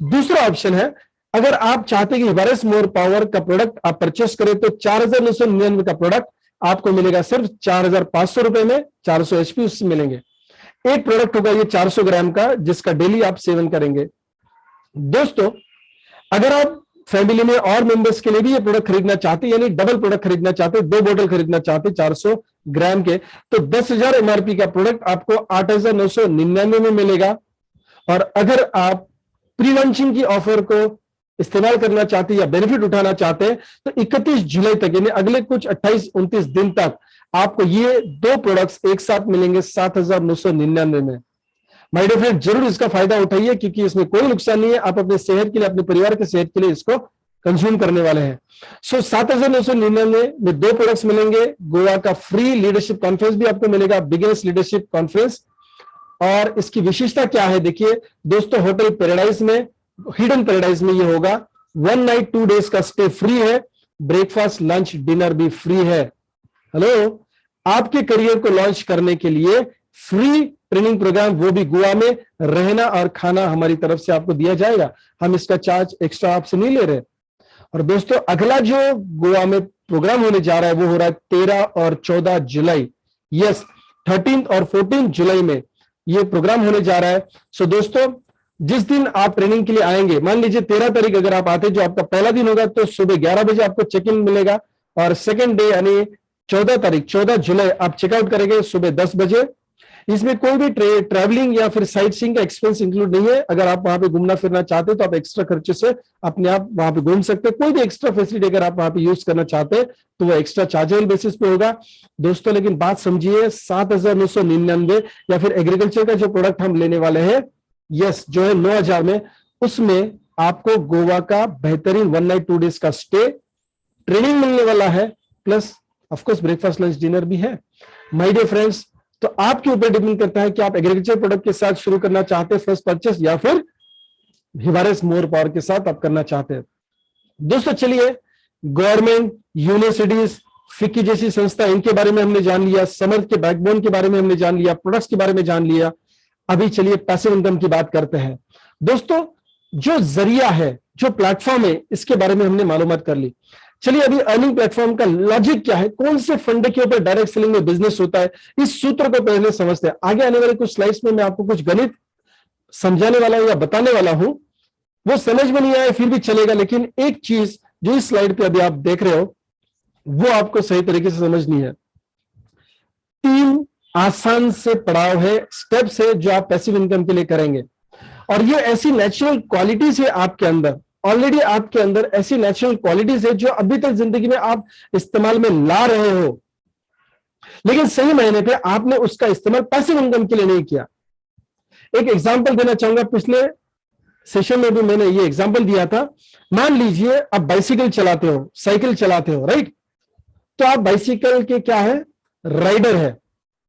दूसरा ऑप्शन है, अगर आप चाहते हैं कि हिबारिस मोर पावर का प्रोडक्ट आप परचेस करें तो 4,999 का प्रोडक्ट आपको मिलेगा सिर्फ 4,500 रुपए में। 400 एचपी उससे मिलेंगे। एक प्रोडक्ट होगा ये 400 ग्राम का जिसका डेली आप सेवन करेंगे। दोस्तों अगर आप फैमिली में और मेंबर्स के लिए भी ये प्रोडक्ट खरीदना चाहते यानी डबल प्रोडक्ट खरीदना चाहते, 2 बोतल खरीदना चाहते 400 ग्राम के, तो 10,000 एमआरपी का प्रोडक्ट आपको 8,999 में मिलेगा। और अगर आप प्री लॉन्चिंग की ऑफर को इस्तेमाल करना चाहते या बेनिफिट उठाना चाहते हैं तो 31 जुलाई तक यानी अगले कुछ 28-29 दिन तक आपको ये 2 प्रोडक्ट्स एक साथ मिलेंगे 7,999 में। माय डियर फ्रेंड जरूर इसका फायदा उठाइए क्योंकि इसमें कोई नुकसान नहीं है। आप अपने सेहत के लिए, अपने परिवार के सेहत के लिए इसको कंज्यूम करने वाले हैं। 7,999 में 2 प्रोडक्ट्स मिलेंगे। गोवा का फ्री लीडरशिप कॉन्फ्रेंस भी आपको मिलेगा, बिगिनर्स लीडरशिप कॉन्फ्रेंस। और इसकी विशेषता क्या है देखिए दोस्तों, होटल पैराडाइज में, हिडन पैराडाइज में ये होगा 1 नाइट 2 डेज का स्टे फ्री है, ब्रेकफास्ट लंच डिनर भी फ्री है। हेलो, आपके करियर को लॉन्च करने के लिए फ्री ट्रेनिंग प्रोग्राम, वो भी गोवा में, रहना और खाना हमारी तरफ से आपको दिया जाएगा। हम इसका चार्ज एक्स्ट्रा आपसे नहीं ले रहे। और दोस्तों अगला जो गोवा में प्रोग्राम होने जा रहा है वो हो रहा है 13 और 14 जुलाई। यस, 13 और 14 जुलाई में ये प्रोग्राम होने जा रहा है। सो दोस्तों जिस दिन आप ट्रेनिंग के लिए आएंगे, मान लीजिए 13 तारीख अगर आप आते जो आपका पहला दिन होगा तो सुबह 11 बजे आपको चेक इन मिलेगा। और सेकेंड डे यानी 14 तारीख 14 जुलाई आप चेकआउट करेंगे सुबह 10 बजे। इसमें कोई भी ट्रैवलिंग या फिर साइट सीइंग का एक्सपेंस इंक्लूड नहीं है। अगर आप वहां पे घूमना फिरना चाहते तो आप एक्स्ट्रा खर्चे से अपने आप वहां पे घूम सकते हैं। कोई भी एक्स्ट्रा फैसिलिटी अगर आप वहां पे यूज करना चाहते हैं तो वो एक्स्ट्रा चार्जेबल बेसिस पे होगा। दोस्तों लेकिन बात समझिए, 7,999 या फिर एग्रीकल्चर का जो प्रोडक्ट हम लेने वाले हैं यस जो है 9,000 में, उसमें आपको गोवा का बेहतरीन 1 नाइट 2 डेज का स्टे, ट्रेनिंग मिलने वाला है, plus of course breakfast lunch dinner भी है। माय डियर फ्रेंड्स, तो आपके ऊपर डिपेंड करता है कि आप एग्रीकल्चर प्रोडक्ट के साथ शुरू करना चाहते हैं फर्स्ट परचेस, या फिर हिवारेस मोर पावर के साथ आप करना चाहते हैं। दोस्तों चलिए, गवर्नमेंट, यूनिवर्सिटीज, फिक्की जैसी संस्था, इनके बारे में हमने जान लिया, समर्थ के बैकबोन के बारे में हमने जान लिया, प्रोडक्ट्स के बारे में जान लिया। अभी चलिए पैसिव इनकम की बात करते हैं। दोस्तों जो जरिया है, जो प्लेटफॉर्म है, इसके बारे में हमने मालूमात कर ली। चलिए अभी अर्निंग प्लेटफॉर्म का लॉजिक क्या है, कौन से फंड के ऊपर डायरेक्ट सेलिंग में बिजनेस होता है, इस सूत्र को पहले समझते हैं। आगे आने वाले कुछ स्लाइड्स में मैं आपको कुछ गणित समझाने वाला हूं या बताने वाला हूं, वो समझ में नहीं आए फिर भी चलेगा, लेकिन एक चीज जो इस स्लाइड पे अभी आप देख रहे हो वो आपको सही तरीके से समझनी है। 3 आसान से पड़ाव है, स्टेप्स है जो आप पैसिव इनकम के लिए करेंगे, और ये ऐसी नेचुरल क्वालिटीज है आपके अंदर, ऑलरेडी आपके अंदर ऐसी नेचुरल क्वालिटीज है जो अभी तक जिंदगी में आप इस्तेमाल में ला रहे हो, लेकिन सही मायने पे आपने उसका इस्तेमाल पैसिव इनकम के लिए नहीं किया। एक एग्जांपल देना चाहूंगा, पिछले सेशन में भी मैंने ये एग्जांपल दिया था। मान लीजिए आप बाइसिकल चलाते हो, साइकिल चलाते हो, राइट? तो आप बाइसिकल के क्या है, राइडर है,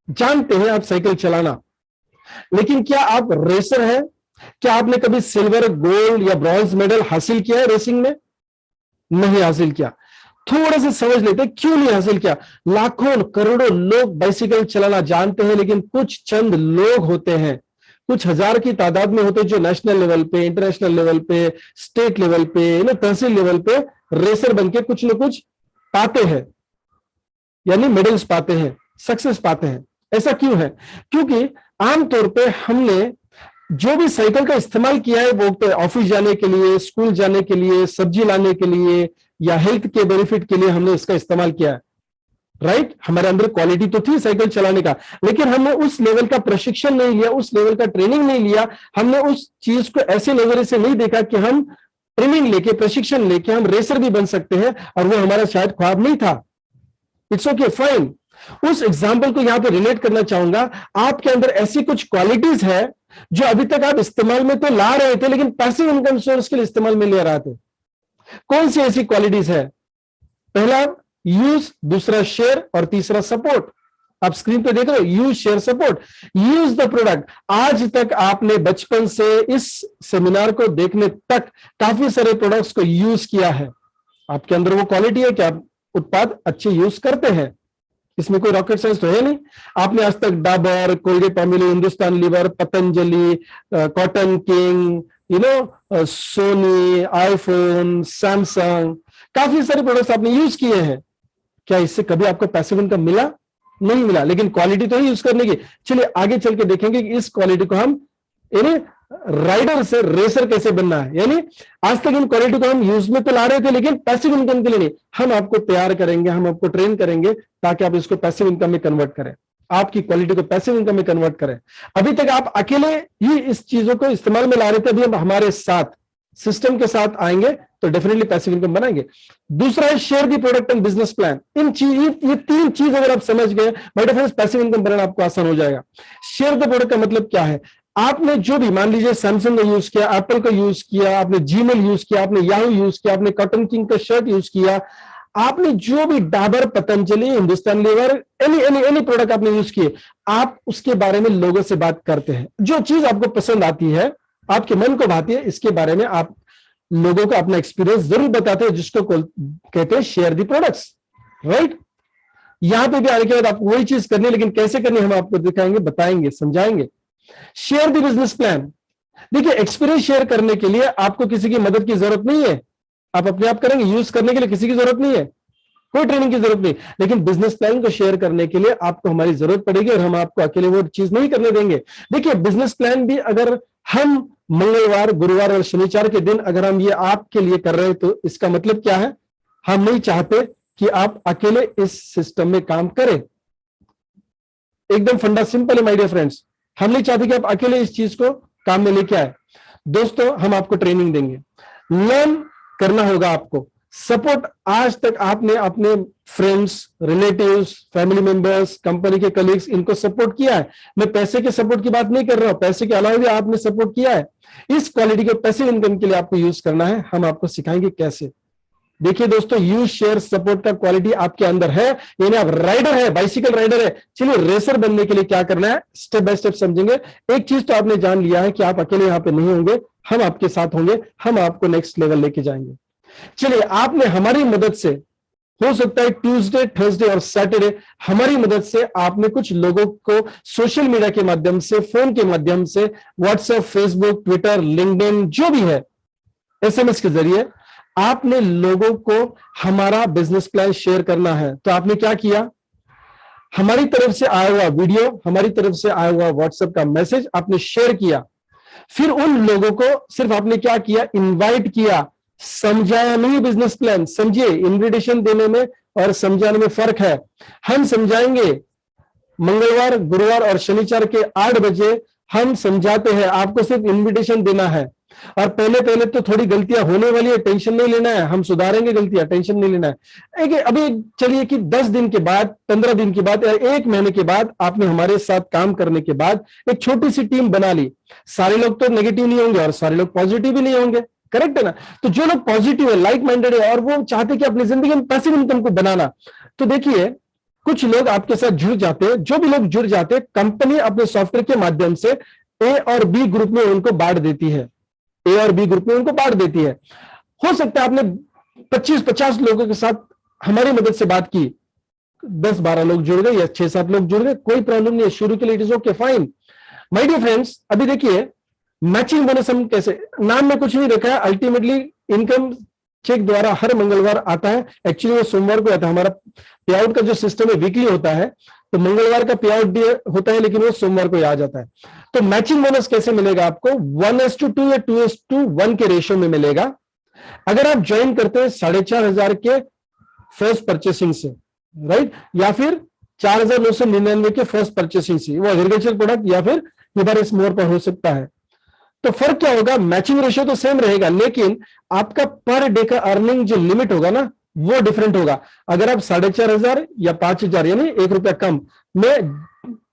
जानते हैं आप साइकिल चलाना, लेकिन क्या आप रेसर है? क्या आपने कभी सिल्वर, गोल्ड या ब्रॉन्ज मेडल हासिल किया है रेसिंग में? नहीं हासिल किया। थोड़ा सा समझ लेते क्यों नहीं हासिल किया। लाखों करोड़ों लोग बाइसिकल चलाना जानते हैं, लेकिन कुछ चंद लोग होते हैं, कुछ हजार की तादाद में होते हैं जो नेशनल लेवल पे, इंटरनेशनल लेवल पे, स्टेट लेवल पे, तहसील लेवल पे रेसर बनके कुछ न कुछ पाते हैं, यानी मेडल्स पाते हैं, सक्सेस पाते हैं। ऐसा क्यों है? क्योंकि आमतौर पे हमने जो भी साइकिल का इस्तेमाल किया है वो तो ऑफिस जाने के लिए, स्कूल जाने के लिए, सब्जी लाने के लिए या हेल्थ के बेनिफिट के लिए हमने इसका इस्तेमाल किया है, राइट? हमारे अंदर क्वालिटी तो थी साइकिल चलाने का, लेकिन हमने उस लेवल का प्रशिक्षण नहीं लिया, उस लेवल का ट्रेनिंग नहीं लिया। हमने उस चीज को ऐसे नजरिए से नहीं देखा कि हम ट्रेनिंग लेके, प्रशिक्षण लेके हम रेसर भी बन सकते हैं, और वो हमारा शायद ख्वाब नहीं था। It's okay, fine. उस एग्जाम्पल को यहां पे रिलेट करना चाहूंगा। आपके अंदर ऐसी कुछ क्वालिटीज है जो अभी तक आप इस्तेमाल में तो ला रहे थे, लेकिन पैसिव इनकम सोर्स के लिए इस्तेमाल में ले रहे थे। कौन सी ऐसी क्वालिटीज है? पहला यूज, दूसरा शेयर, और तीसरा सपोर्ट। आप स्क्रीन पे देख रहे हो, use, share, support. Use the product. आज तक आपने बचपन से इस सेमिनार को देखने तक काफी सारे प्रोडक्ट्स को यूज किया है। आपके अंदर वो क्वालिटी है कि आप उत्पाद अच्छे यूज करते हैं, इसमें कोई रॉकेट साइंस तो है नहीं। आपने आज तक Dabur, Colgate family, Hindustan lever, Patanjali, cotton king, Sony, iPhone, Samsung, काफी सारे प्रोडक्ट्स आपने यूज किए हैं। क्या इससे कभी आपको पैसिव इनकम मिला? नहीं मिला, लेकिन क्वालिटी तो ही यूज करने की। चलिए आगे चल के देखेंगे कि इस क्वालिटी को हम राइडर से रेसर कैसे बनना है। यानी आज तक इन क्वालिटी को हम यूज में तो ला रहे थे, लेकिन पैसिव इनकम के लिए नहीं। हम आपको तैयार करेंगे, हम आपको ट्रेन करेंगे ताकि आप इसको पैसिव इनकम में कन्वर्ट करें, आपकी क्वालिटी को पैसिव इनकम में कन्वर्ट करें। अभी तक आप अकेले ही इस चीजों को इस्तेमाल में ला रहे थे, अभी हम हमारे साथ, सिस्टम के साथ आएंगे तो डेफिनेटली पैसिव इनकम बनाएंगे। दूसरा है share the product and business plan. ये 3 चीज अगर आप समझ गए, my dear friends, passive income बनाना आपको आसान हो जाएगा। शेयर द प्रोडक्ट का मतलब क्या है? आपने जो भी, मान लीजिए सैमसंग का यूज किया, एप्पल का यूज किया, आपने जीमेल यूज किया, आपने याहू यूज किया, आपने कॉटन किंग का शर्ट यूज किया, आपने जो भी Dabur, Patanjali, Hindustan lever, any product आपने यूज किए, आप उसके बारे में लोगों से बात करते हैं। जो चीज आपको पसंद आती है, आपके मन को भाती है, इसके बारे में आप लोगों को अपना एक्सपीरियंस जरूर बताते हैं, जिसको कहते हैं शेयर दी प्रोडक्ट्स, राइट? यहां पे भी आने के बाद आपको वही चीज करनी है, लेकिन कैसे करनी हम आपको दिखाएंगे, बताएंगे, समझाएंगे। Share the business plan. देखिए, एक्सपीरियंस शेयर करने के लिए आपको किसी की मदद की जरूरत नहीं है, आप अपने आप करेंगे। यूज करने के लिए किसी की जरूरत नहीं है, कोई ट्रेनिंग की जरूरत नहीं। लेकिन बिजनेस प्लान को शेयर करने के लिए आपको हमारी जरूरत पड़ेगी, और हम आपको अकेले वो चीज नहीं करने देंगे। देखिए, बिजनेस प्लान भी अगर हम मंगलवार, गुरुवार और शनिवार के दिन अगर हम ये आपके लिए कर रहे हैं, तो इसका मतलब क्या है? हम नहीं चाहते कि आप अकेले इस सिस्टम में काम करें। एकदम फंडा सिंपल है माय डियर फ्रेंड्स। हम नहीं चाहते कि आप अकेले इस चीज को काम में लेके आए। दोस्तों, हम आपको ट्रेनिंग देंगे, लर्न करना होगा आपको। सपोर्ट, आज तक आपने अपने friends, relatives, family members, company के कलीग्स, इनको सपोर्ट किया है। मैं पैसे के सपोर्ट की बात नहीं कर रहा हूं, पैसे के अलावा भी आपने सपोर्ट किया है। इस क्वालिटी के पैसिव इनकम के लिए आपको यूज करना है, हम आपको सिखाएंगे कैसे। देखिए दोस्तों, यूज शेयर सपोर्ट का क्वालिटी आपके अंदर है, यानी आप राइडर है, बाइसिकल राइडर है। चलिए रेसर बनने के लिए क्या करना है, स्टेप बाय स्टेप समझेंगे। एक चीज तो आपने जान लिया है कि आप अकेले यहां पे नहीं होंगे, हम आपके साथ होंगे, हम आपको नेक्स्ट लेवल लेके जाएंगे। चलिए, आपने हमारी मदद से, हो सकता है ट्यूसडे, थर्सडे और सैटरडे, हमारी मदद से आपने कुछ लोगों को सोशल मीडिया के माध्यम से, फोन के माध्यम से, व्हाट्सएप, फेसबुक, ट्विटर, लिंक्डइन, जो भी है, एसएमएस के जरिए आपने लोगों को हमारा बिजनेस प्लान शेयर करना है। तो आपने क्या किया, हमारी तरफ से आया हुआ वीडियो, हमारी तरफ से आया हुआ व्हाट्सएप का मैसेज आपने शेयर किया। फिर उन लोगों को सिर्फ आपने क्या किया, इनवाइट किया, समझाया नहीं बिजनेस प्लान। समझिए, इनविटेशन देने में और समझाने में फर्क है। हम समझाएंगे मंगलवार, गुरुवार और शनिवार के 8 बजे हम समझाते हैं, आपको सिर्फ इनविटेशन देना है। और पहले पहले तो थोड़ी गलतियां होने वाली है, टेंशन नहीं लेना है, हम सुधारेंगे गलतियां, टेंशन नहीं लेना है। अभी चलिए कि 10 दिन के बाद, 15 दिन के बाद या 1 महीने के बाद आपने हमारे साथ काम करने के बाद एक छोटी सी टीम बना ली। सारे लोग तो नेगेटिव नहीं होंगे और सारे लोग पॉजिटिव भी नहीं होंगे, करेक्ट है ना। तो जो लोग पॉजिटिव है, लाइक माइंडेड है और वो चाहते कि अपनी जिंदगी में पैसिव इनकम को बनाना, तो देखिए कुछ लोग आपके साथ जुड़ जाते हैं। जो भी लोग जुड़ जाते हैं, कंपनी अपने सॉफ्टवेयर के माध्यम से ए और बी ग्रुप में उनको बांट देती है, ए और बी ग्रुप में उनको बांट देती है। हो सकता है आपने 25-50 लोगों के साथ हमारी मदद से बात की, 10-12 लोग जुड़ गए या 6-7 लोग जुड़ गए, कोई प्रॉब्लम नहीं है, शुरू के लिए it is okay, fine. My dear friends, अभी देखिए मैचिंग बोनस हम कैसे, नाम में कुछ नहीं रखा है, अल्टीमेटली इनकम चेक द्वारा हर मंगलवार आता है। एक्चुअली वो सोमवार को आता है, हमारा पे आउट का जो सिस्टम है वीकली होता है, तो मंगलवार का पे आउट होता है, लेकिन वो सोमवार को आ जाता है। तो मैचिंग बोनस कैसे मिलेगा आपको, 1:2 या 2:1 के रेशियो में मिलेगा। अगर आप ज्वाइन करते हैं 4,500 के फर्स्ट परचेसिंग से, राइट, या फिर 4,999 के फर्स्ट परचेसिंग से, वो एग्रीकल्चर प्रोडक्ट या फिर इस मोर पर हो सकता है। तो फर्क क्या होगा, मैचिंग रेशियो तो सेम रहेगा, लेकिन आपका पर डे का अर्निंग जो लिमिट होगा ना, वो डिफरेंट होगा। अगर आप 4,500 या 5,000 यानी ₹1 कम में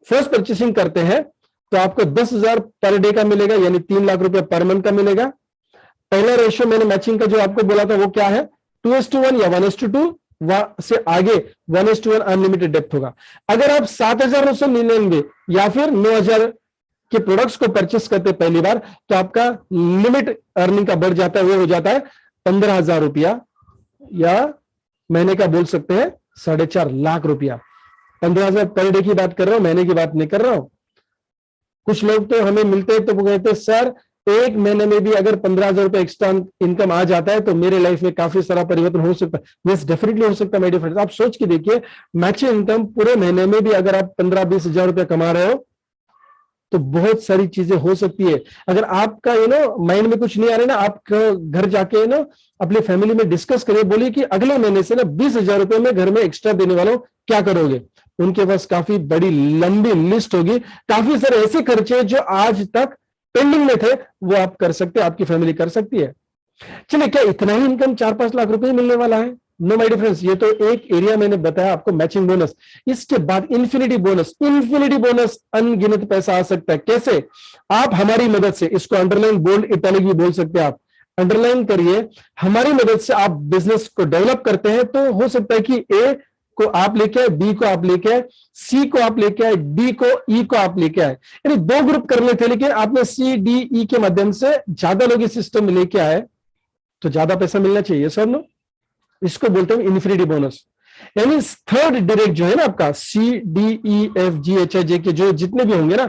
फर्स्ट परचेसिंग करते हैं, तो आपको 10,000 पर डे का मिलेगा, यानी 3 लाख रुपया पर मंथ का मिलेगा। पहला रेशियो मैंने मैचिंग का जो आपको बोला था वो क्या है, 2:1 या 1:2 से आगे 1:1 अनलिमिटेड डेप्थ होगा। अगर आप 7,999 या फिर 9,000 के प्रोडक्ट्स को परचेस करते पहली बार, तो आपका लिमिट अर्निंग का बढ़ जाता है, वो हो जाता है 15,000 रुपया, या महीने का बोल सकते हैं 4.5 लाख रुपया। 15,000 पर डे की बात कर रहा हूं, महीने की बात नहीं कर रहा हूं। कुछ लोग तो हमें मिलते हैं तो वो कहते हैं सर, एक महीने में भी अगर 15,000 रुपए एक्स्ट्रा इनकम आ जाता है तो मेरे लाइफ में काफी सारा परिवर्तन हो सकता है। यस, डेफिनेटली हो सकता है मेरे फ्रेंड्स। आप सोच के देखिए, मैचिंग इनकम पूरे महीने में भी अगर आप 15-20 हजार रुपया कमा रहे हो, तो बहुत सारी चीजें हो सकती है। अगर आपका माइंड में कुछ नहीं आ रहा है ना, आप घर जाके अपनी फैमिली में डिस्कस करिए, बोलिए कि अगले महीने से 20,000 रुपए में घर में एक्स्ट्रा देने वालों, क्या करोगे। उनके पास काफी बड़ी लंबी लिस्ट होगी, काफी सारे ऐसे खर्चे जो आज तक पेंडिंग में थे, वो आप कर सकते हैं, आपकी फैमिली कर सकती है। चलिए, क्या इतना ही इनकम 4-5 लाख रुपए मिलने वाला है? नो माय डियर फ्रेंड्स, ये तो एक एरिया मैंने बताया आपको, मैचिंग बोनस। इसके बाद इन्फिनिटी बोनस, इन्फिनिटी बोनस अनगिनत पैसा आ सकता है। कैसे? आप हमारी मदद से, इसको अंडरलाइन, बोल्ड, इटैलिक भी बोल सकते हैं आप, अंडरलाइन करिए, हमारी मदद से आप बिजनेस को डेवलप करते हैं, तो हो सकता है कि ए को आप लेके आए, बी को आप लेके आए, सी को आप लेके आए, डी को, ई को आप लेके आए, यानी 2 ग्रुप करने थे, लेकिन आपने सी, डी, ई के माध्यम से ज्यादा लोग इस सिस्टम में लेके आए, तो ज्यादा पैसा मिलना चाहिए सर। नो, इसको बोलते हैं इन्फिनिटी बोनस। यानी थर्ड डायरेक्ट जो है ना आपका, सी, डी, ई, एफ, जी, एच, आई, जे के जो जितने भी होंगे ना,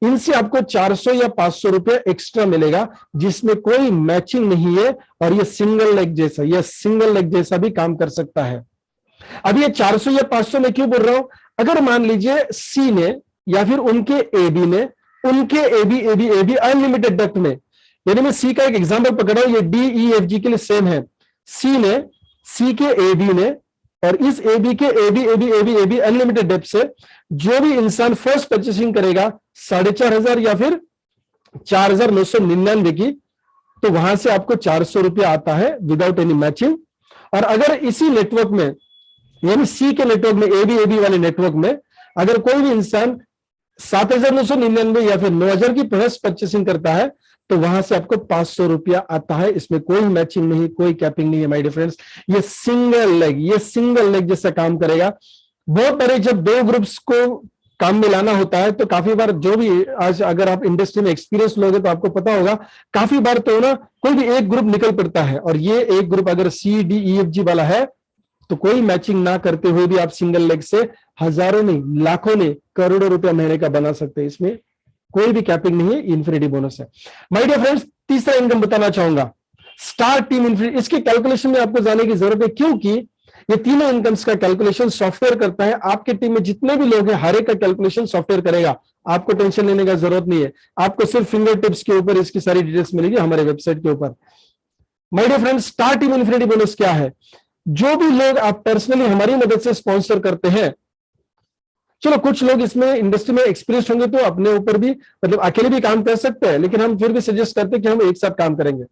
इनसे आपको 400 या 500 रुपए एक्स्ट्रा मिलेगा, जिसमें कोई मैचिंग नहीं है, और ये सिंगल लेग जैसा, यह सिंगल लेग जैसा भी काम कर सकता है। अब ये 400 या 500 में क्यों बोल रहा हूं, अगर मान लीजिए सी ने या फिर उनके एबी ने, उनके एबी अनलिमिटेड डेप्थ में, यानी मैं सी का एक एग्जांपल पकड़ रहा हूं, ये डी, ई, एफ, जी के लिए सेम है। सी ने, सी के एबी ने, और इस एबी के एबी अनलिमिटेड डेप्थ से जो भी इंसान फर्स्ट परचेसिंग करेगा 4,500 या फिर 4,999 की, तो वहां से आपको 400 रुपया आता है विदाउट एनी मैचिंग। और अगर इसी नेटवर्क में, यानी सी के नेटवर्क में, एबी वाले नेटवर्क में, अगर कोई भी इंसान 7,999 या फिर 9,000 की प्रोडक्ट परचेसिंग करता है तो वहां से आपको 500 रुपया आता है। इसमें कोई मैचिंग नहीं, कोई कैपिंग नहीं है माय डियर फ्रेंड्स। ये सिंगल लेग जैसा काम करेगा। बहुत बड़े जब दो ग्रुप्स को काम में लाना होता है तो काफी बार जो भी आज अगर आप इंडस्ट्री में एक्सपीरियंस लोगे तो आपको पता होगा, काफी बार तो ना कोई भी एक ग्रुप निकल पड़ता है और ये एक ग्रुप अगर CDEFG वाला है तो कोई मैचिंग ना करते हुए भी आप सिंगल लेग से हजारों नहीं, लाखों नहीं, करोड़ों रुपया महीने का बना सकते हैं। इसमें कोई भी कैपिंग नहीं है, इन्फिनिटी बोनस है माय डियर फ्रेंड्स। तीसरा इनकम बताना चाहूंगा, स्टार टीम इन्फिनिटी। इसके कैलकुलेशन में आपको जाने की जरूरत है क्योंकि ये तीनों इनकम्स का कैलकुलेशन सॉफ्टवेयर करता है। आपके टीम में जितने भी लोग हैं हर एक का कैलकुलेशन सॉफ्टवेयर करेगा, आपको टेंशन लेने का जरूरत नहीं है। आपको सिर्फ फिंगर टिप्स के ऊपर इसकी सारी डिटेल्स मिलेगी हमारे वेबसाइट के ऊपर। My dear friends, star team infinity bonus क्या है? जो भी लोग आप पर्सनली हमारी मदद से स्पॉन्सर करते हैं, चलो कुछ लोग इसमें इंडस्ट्री में एक्सपीरियंस होंगे तो अपने ऊपर भी मतलब अकेले भी काम कर सकते हैं, लेकिन हम फिर भी सजेस्ट करते हैं कि हम एक साथ काम करेंगे।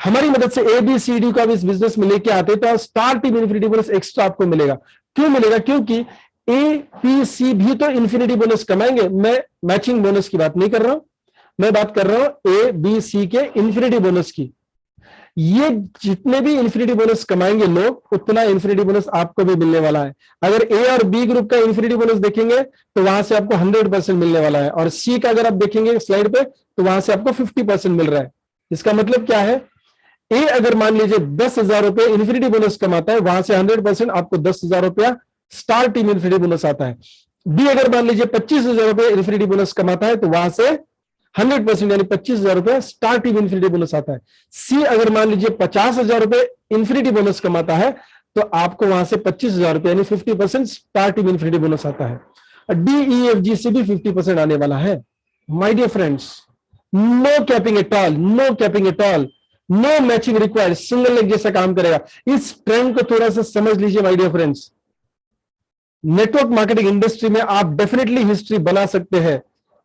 हमारी मदद से ABCD को आप इस बिजनेस में लेके आते तो star team infinity bonus extra आपको मिलेगा। क्यों मिलेगा? क्योंकि ABC भी तो इन्फिनिटी बोनस कमाएंगे। मैं मैचिंग बोनस की बात नहीं कर रहा हूं, मैं बात कर रहा हूं ABC के इन्फिनिटी बोनस की। ये जितने भी इन्फिनिटी बोनस कमाएंगे लोग, उतना इन्फिनिटी बोनस आपको भी मिलने वाला है। अगर A और B ग्रुप का इन्फिनिटी बोनस देखेंगे तो वहां से आपको 100% मिलने वाला है, और C का अगर आप देखेंगे स्लाइड पे तो वहां से आपको 50% मिल रहा है। इसका मतलब क्या है? A अगर मान लीजिए 10,000 रुपए इन्फिनिटी बोनस कमाता है, वहां से 100% आपको 10,000 रुपया स्टार टीम इन्फिनिटी बोनस आता है। B अगर मान लीजिए 25,000 रुपए इन्फिनिटी बोनस कमाता है तो वहां से 100% यानी 25,000 रुपए स्टार टीम इन्फिनिटी बोनस आता है। C अगर मान लीजिए 50,000 रुपए इन्फिनिटी बोनस कमाता है तो आपको वहां से 25,000 रुपए यानी 50% स्टार टीम इन्फिनिटी बोनस आता है। DEFG से भी 50% आने वाला है। My dear friends, no capping at all, no capping at all, no matching required, single leg जैसा काम करेगा। इस ट्रेंड को थोड़ा सा समझ लीजिए my dear friends. Network marketing industry में आप डेफिनेटली हिस्ट्री बना सकते हैं।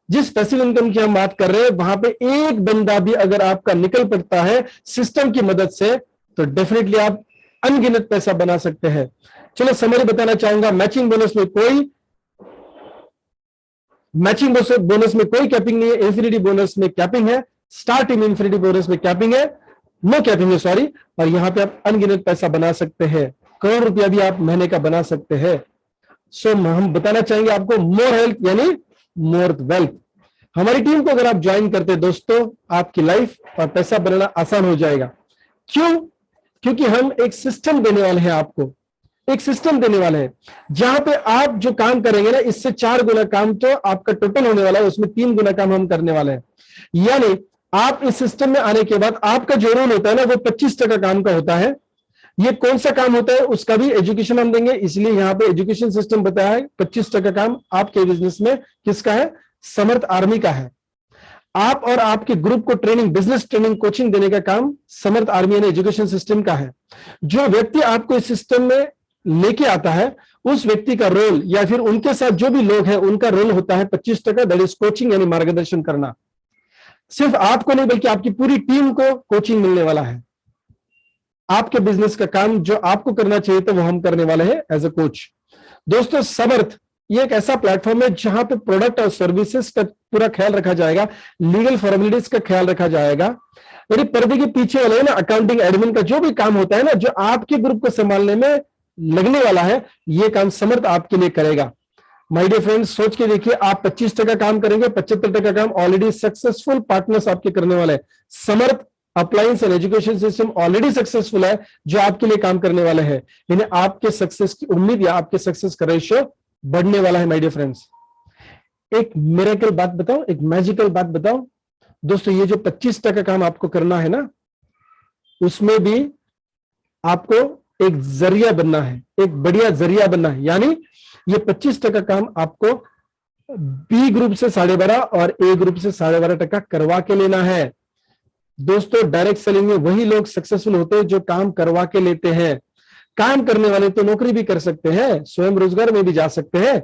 जिस पैसिव इनकम की हम बात कर रहे हैं वहां पे एक बंदा भी अगर आपका निकल पड़ता है सिस्टम की मदद से तो डेफिनेटली आप अनगिनत पैसा बना सकते हैं। चलो समरी बताना चाहूंगा, मैचिंग बोनस में कोई कैपिंग नहीं है, इन्फिनिटी बोनस में कैपिंग है, स्टार टीम इन्फिनिटी बोनस में कैपिंग है, नो कैपिंग है सॉरी, और यहां पे आप अनगिनत पैसा बना सकते हैं, करोड़ रुपया भी आप महीने का बना सकते हैं। सो हम बताना चाहेंगे आपको मोर हेल्थ यानी मोर वेल्थ। हमारी टीम को अगर आप ज्वाइन करते हैं दोस्तों, आपकी लाइफ और पैसा बनाना आसान हो जाएगा। क्यों? क्योंकि हम एक सिस्टम देने वाले हैं आपको, एक सिस्टम देने वाले हैं जहां पे आप जो काम करेंगे ना, इससे 4 गुना काम तो आपका टोटल होने वाला है, उसमें 3 गुना काम हम करने वाले हैं। यानी आप इस सिस्टम में आने के बाद आपका जो रोल होता है ना वो 25% काम का होता है। ये कौन सा काम होता है उसका भी एजुकेशन हम देंगे, इसलिए यहां पे एजुकेशन सिस्टम बताया है। 25% काम आपके बिजनेस में किसका है? समर्थ आर्मी का है। आप और आपके ग्रुप को ट्रेनिंग, बिजनेस ट्रेनिंग, कोचिंग देने का काम समर्थ आर्मी यानी एजुकेशन सिस्टम का है। जो व्यक्ति आपको इस सिस्टम में लेके आता है उस व्यक्ति का रोल या फिर उनके साथ जो भी लोग हैं उनका रोल होता है 25%, दैट इज कोचिंग यानी मार्गदर्शन करना। सिर्फ आपको नहीं बल्कि आपकी पूरी टीम को कोचिंग मिलने वाला है। आपके बिजनेस का काम जो आपको करना चाहिए तो वो हम करने वाले हैं एज अ कोच। दोस्तों समर्थ ये एक ऐसा प्लेटफॉर्म है जहां पे प्रोडक्ट और सर्विसेज का पूरा ख्याल रखा जाएगा, लीगल फॉर्मेलिटीज का ख्याल रखा जाएगा। यानी पर्दे के पीछे वाले ना अकाउंटिंग एडमिन का जो भी काम होता है ना, जो आपके ग्रुप को संभालने में लगने वाला है, ये काम समर्थ आपके लिए करेगा। माय डियर फ्रेंड्स, सोच के देखिए, आप 25% काम करेंगे, 75% काम ऑलरेडी सक्सेसफुल पार्टनर्स आपके करने वाले हैं। Samarth appliance and education system already successful है जो आपके लिए काम करने वाले हैं। यानी आपके सक्सेस की उम्मीद या आपके सक्सेस का रेशियो बढ़ने वाला है। माय डियर फ्रेंड्स, एक मिरेकल बात बताओ, एक मैजिकल बात बताओ दोस्तों, ये जो 25% काम आपको करना है ना, उसमें भी आपको एक जरिया बनना है, एक बढ़िया जरिया बनना है। यानी ये 25% काम आपको बी ग्रुप से 12.5 और ए ग्रुप से 12.5% करवा के लेना है। दोस्तों डायरेक्ट सेलिंग में वही लोग सक्सेसफुल होते हैं जो काम करवा के लेते हैं। काम करने वाले तो नौकरी भी कर सकते हैं, स्वयं रोजगार में भी जा सकते हैं,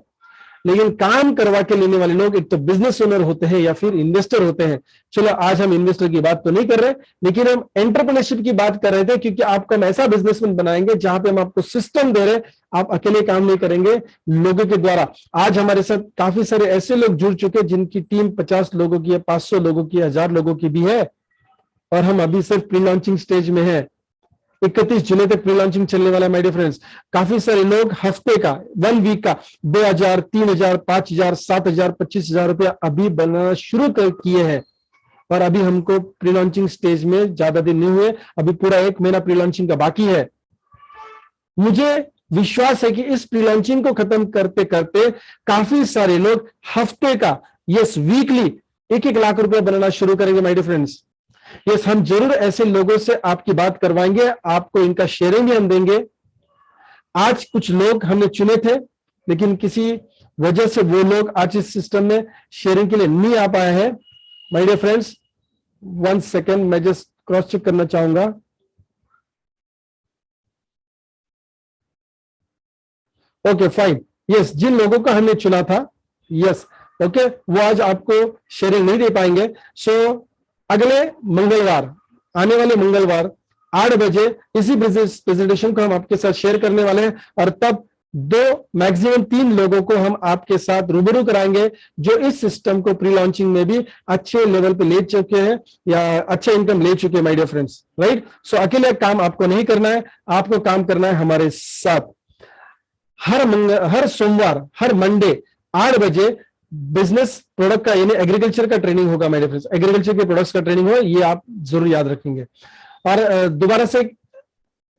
लेकिन काम करवा के लेने वाले लोग एक तो बिजनेस ओनर होते हैं या फिर इन्वेस्टर होते हैं। चलो आज हम इन्वेस्टर की बात तो नहीं कर रहे, लेकिन हम एंटरप्रेन्योरशिप की बात कर रहे थे, क्योंकि आपको हम ऐसा बिजनेसमैन बनाएंगे जहां पे हम आपको सिस्टम दे रहे हैं, आप अकेले काम नहीं करेंगे, लोगों के द्वारा। आज हमारे साथ काफी सारे ऐसे लोग जुड़ चुके हैं जिनकी टीम 50 लोगों की है, 500 लोगों की, 1000 लोगों की भी है, और हम अभी सिर्फ प्री लॉन्चिंग स्टेज में है। 31 जुलाई तक प्री लॉन्चिंग चलने वाला है माय डियर फ्रेंड्स। काफी सारे लोग हफ्ते का, 1 वीक का 2000, 3000, 5000, 7000, 25,000 रुपया अभी बनाना शुरू किए हैं, और अभी हमको प्री लॉन्चिंग स्टेज में ज्यादा दिन नहीं हुए, अभी पूरा 1 महीना प्री लॉन्चिंग का बाकी है। मुझे विश्वास है कि इस प्री लॉन्चिंग को खत्म करते करते काफी सारे लोग हफ्ते का, यस वीकली 1-1 लाख रुपया बनाना शुरू करेंगे माय डियर फ्रेंड्स। यस, हम जरूर ऐसे लोगों से आपकी बात करवाएंगे, आपको इनका शेयरिंग भी हम देंगे। आज कुछ लोग हमने चुने थे, लेकिन किसी वजह से वो लोग आज इस सिस्टम में शेयरिंग के लिए नहीं आ पाए हैं माय डियर फ्रेंड्स। 1 सेकेंड, मैं जस्ट क्रॉस चेक करना चाहूंगा। ओके फाइन, यस, जिन लोगों को हमने चुना था, यस ओके, वो आज आपको शेयरिंग नहीं दे पाएंगे। सो अगले मंगलवार, आने वाले मंगलवार 8 बजे इसी बिजनेस प्रेजेंटेशन को हम आपके साथ शेयर करने वाले हैं, और तब 2 मैक्सिमम 3 लोगों को हम आपके साथ रूबरू कराएंगे जो इस सिस्टम को प्री लॉन्चिंग में भी अच्छे लेवल पे ले चुके हैं या अच्छे इनकम ले चुके हैं माय डियर फ्रेंड्स, राइट। सो अकेले काम आपको नहीं करना है, आपको काम करना है हमारे साथ। हर सोमवार, हर मंडे 8 बजे बिजनेस प्रोडक्ट का यानी एग्रीकल्चर का ट्रेनिंग होगा मेरे फ्रेंड्स। एग्रीकल्चर के प्रोडक्ट्स का ट्रेनिंग होगा, ये आप जरूर याद रखेंगे। और दोबारा से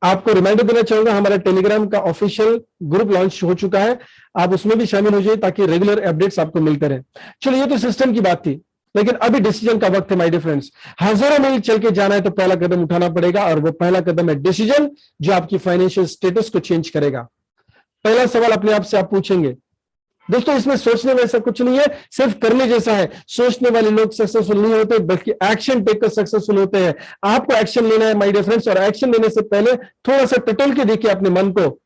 आपको रिमाइंडर देना चाहूंगा, हमारा टेलीग्राम का ऑफिशियल ग्रुप लॉन्च हो चुका है, आप उसमें भी शामिल हो जाइए ताकि रेगुलर अपडेट्स आपको मिलते रहे। चलो, ये तो सिस्टम की बात थी, लेकिन अभी डिसीजन का वक्त है माय डियर फ्रेंड्स। हजारों मील चल के जाना है तो पहला कदम उठाना पड़ेगा, और वो पहला कदम है डिसीजन, जो आपकी फाइनेंशियल स्टेटस को चेंज करेगा। पहला सवाल अपने आप से आप पूछेंगे, दोस्तों इसमें सोचने में ऐसा कुछ नहीं है, सिर्फ करने जैसा है। सोचने वाले लोग सक्सेसफुल नहीं होते, बल्कि एक्शन टेक कर सक्सेसफुल होते हैं। आपको एक्शन लेना है माय डियर फ्रेंड्स, और एक्शन लेने से पहले थोड़ा सा टटोल के देखिए अपने मन को।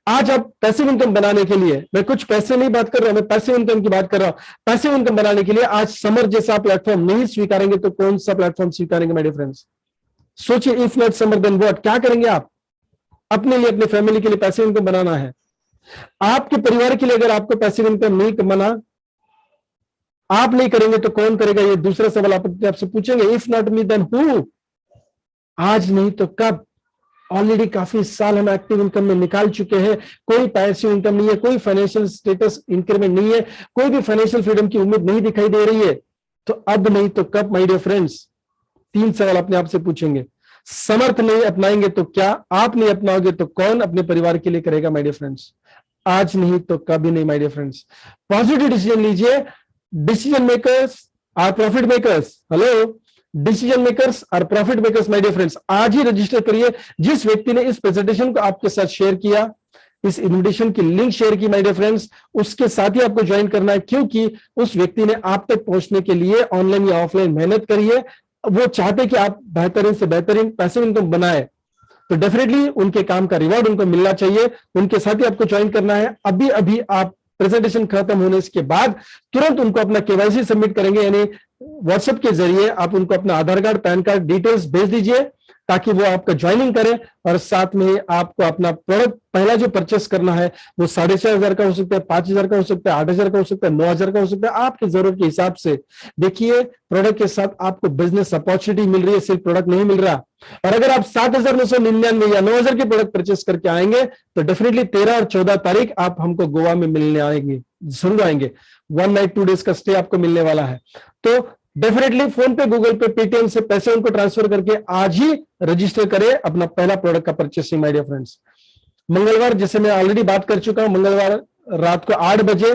आज आप पैसिव इनकम बनाने के लिए, मैं कुछ पैसे नहीं बात कर रहा हूं, मैं पैसिव इनकम की बात कर रहा हूं। पैसिव इनकम बनाने के लिए आज समर जैसा प्लेटफॉर्म नहीं स्वीकारेंगे तो कौन सा प्लेटफॉर्म स्वीकारेंगे माय डियर फ्रेंड्स? सोचिए, if not summer then what, क्या करेंगे आप अपने लिए, अपने फैमिली के लिए पैसिव इनकम बनाना है। आपके परिवार के लिए अगर आपको पैसिव इनकम नहीं कमाना, आप नहीं करेंगे तो कौन करेगा? ये दूसरा सवाल आप अपने आप से पूछेंगे। If not me then who? आज नहीं तो कब? ऑलरेडी काफी साल हम एक्टिव इनकम में निकाल चुके हैं, कोई पैसिव इनकम नहीं है, कोई फाइनेंशियल स्टेटस इंक्रीमेंट नहीं है, कोई भी फाइनेंशियल फ्रीडम की उम्मीद नहीं दिखाई दे रही है, तो अब नहीं तो कब माय डियर फ्रेंड्स? 3 सवाल अपने आप से पूछेंगे। समर्थ नहीं अपनाएंगे तो क्या? आप नहीं अपनाओगे तो कौन अपने परिवार के लिए करेगा माय डियर फ्रेंड्स? आज नहीं तो कभी नहीं my dear friends. Positive decision लीजिए। Decision makers are profit makers. Hello, decision makers are profit makers my dear friends. आज ही रजिस्टर करिए। जिस व्यक्ति ने इस प्रेजेंटेशन को आपके साथ शेयर किया, इस इन्विटेशन की लिंक शेयर की माय डियर फ्रेंड्स, उसके साथ ही आपको ज्वाइन करना है, क्योंकि उस व्यक्ति ने आप तक पहुंचने के लिए ऑनलाइन या ऑफलाइन मेहनत करी है। वो चाहते कि आप बेहतरीन से बेहतरीन पैसिव इनकम बनाए, तो डेफिनेटली उनके काम का रिवॉर्ड उनको मिलना चाहिए। उनके साथ ही आपको ज्वाइन करना है। अभी अभी आप प्रेजेंटेशन खत्म होने के बाद तुरंत उनको अपना केवाईसी सबमिट करेंगे, यानी व्हाट्सएप के जरिए आप उनको अपना आधार कार्ड, पैन कार्ड डिटेल्स भेज दीजिए, ताकि वो आपका ज्वाइनिंग करें। और साथ में ही आपको अपना प्रोडक्ट पहला जो परचेस करना है वो 4,500 का हो सकता है, 5,000 का हो सकता है, 8,000 का हो सकता है, 9,000 का हो सकता है, आपकी जरूरत के हिसाब से। देखिए, प्रोडक्ट के साथ आपको बिजनेस अपॉर्चुनिटी मिल रही है, सिर्फ प्रोडक्ट नहीं मिल रहा। और अगर आप 7,999 या 9,000 के प्रोडक्ट परचेस करके आएंगे तो डेफिनेटली 13 और 14 तारीख आप हमको गोवा में मिलने आएंगे, जरूर आएंगे। 1 नाइट 2 डेज का स्टे आपको मिलने वाला है। तो डेफिनेटली फोन पे, गूगल पे, पेटीएम से पैसे उनको ट्रांसफर करके आज ही रजिस्टर करें अपना पहला प्रोडक्ट का परचेसिंग माय डियर फ्रेंड्स। मंगलवार, जैसे मैं ऑलरेडी बात कर चुका हूं, मंगलवार रात को 8 बजे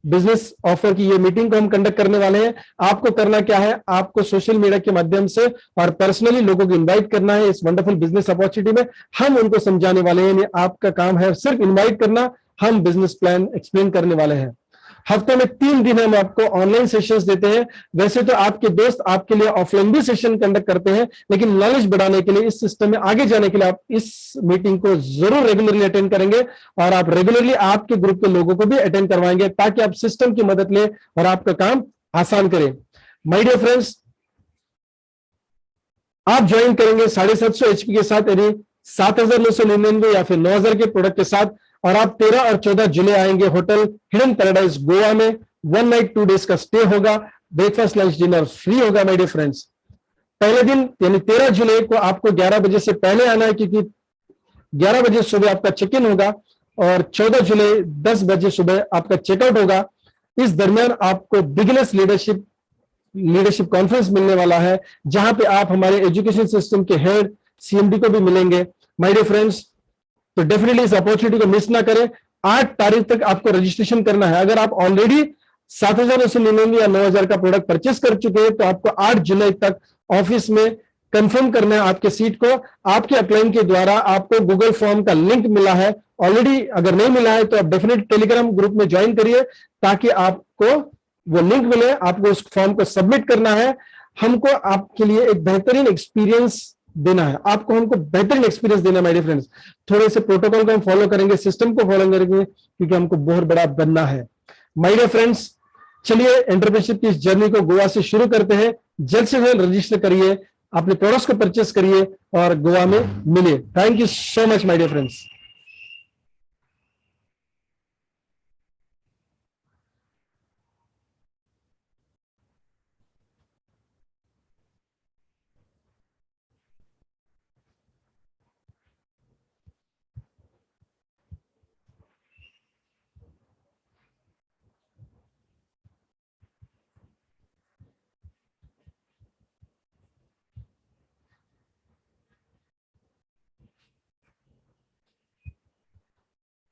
बिजनेस ऑफर की ये मीटिंग को हम कंडक्ट करने वाले हैं। आपको करना क्या है? आपको सोशल मीडिया के माध्यम से और पर्सनली लोगों को इनवाइट करना है इस वंडरफुल बिजनेस अपॉर्चुनिटी में। हम उनको समझाने वाले हैं, आपका काम है सिर्फ इनवाइट करना, हम बिजनेस प्लान एक्सप्लेन करने वाले हैं। हफ्ते में 3 दिन हम आपको ऑनलाइन सेशंस देते हैं। वैसे तो आपके दोस्त आपके लिए ऑफलाइन भी सेशन कंडक्ट करते हैं, लेकिन नॉलेज बढ़ाने के लिए, इस सिस्टम में आगे जाने के लिए आप इस मीटिंग को जरूर रेगुलरली अटेंड करेंगे और आप रेगुलरली आपके ग्रुप के लोगों को भी अटेंड करवाएंगे ताकि आप सिस्टम की मदद लें और आपका काम आसान करें। माय डियर फ्रेंड्स, आप ज्वाइन करेंगे 750 HP के साथ, यानी 7,999 या फिर 9,000 के प्रोडक्ट के साथ, और आप 13 और 14 जुलाई आएंगे होटल हिडन पैराडाइज गोवा में। 1 नाइट 2 डेज का स्टे होगा, ब्रेकफास्ट लंच डिनर फ्री होगा। माय डियर फ्रेंड्स, पहले दिन यानी 13 जुलाई को आपको 11 बजे से पहले आना है, क्योंकि 11 बजे सुबह आपका चेक इन होगा और 14 जुलाई 10 बजे सुबह आपका चेकआउट होगा। इस दरमियान आपको बिगिनर्स लीडरशिप कॉन्फ्रेंस मिलने वाला है, जहां पे आप हमारे एजुकेशन सिस्टम के हेड CMD को भी मिलेंगे। माय डियर फ्रेंड्स, तो डेफिनेटली इस अपॉर्चुनिटी को मिस ना करें। 8 तारीख तक आपको रजिस्ट्रेशन करना है। अगर आप ऑलरेडी 7,999 या 9,000 का प्रोडक्ट परचेस कर चुके हैं तो आपको 8 जुलाई तक ऑफिस में कंफर्म करना है आपके सीट को। आपके अपलाइन के द्वारा आपको गूगल फॉर्म का लिंक मिला है ऑलरेडी, अगर नहीं मिला है तो आप डेफिनेट टेलीग्राम ग्रुप में ज्वाइन करिए ताकि आपको वो लिंक मिले। आपको उस फॉर्म को सबमिट करना है। हमको आपके लिए एक बेहतरीन एक्सपीरियंस देना है, आपको हमको बेहतरीन एक्सपीरियंस देना है। माय डियर फ्रेंड्स, थोड़े से प्रोटोकॉल को हम फॉलो करेंगे, सिस्टम को फॉलो करेंगे, क्योंकि हमको बहुत बड़ा बनना है। माय डियर फ्रेंड्स, चलिए एंटरप्रेन्योरशिप की इस जर्नी को गोवा से शुरू करते हैं। जल्द से जल्द रजिस्टर करिए, अपने प्रोडक्ट्स को परचेस करिए और गोवा में मिलिए। Thank you so much my dear friends.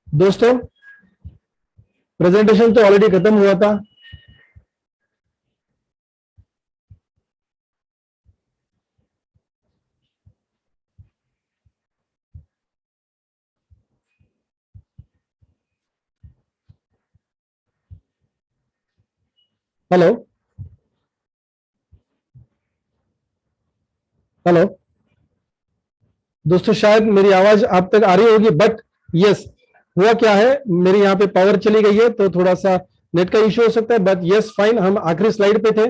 दोस्तों, प्रेजेंटेशन तो ऑलरेडी खत्म हुआ था। हेलो हेलो दोस्तों, शायद मेरी आवाज आप तक आ रही होगी, बट यस, हुआ क्या है, मेरी यहाँ पे पावर चली गई है तो थोड़ा सा नेट का इश्यू हो सकता है, बट यस फाइन। हम आखिरी स्लाइड पे थे।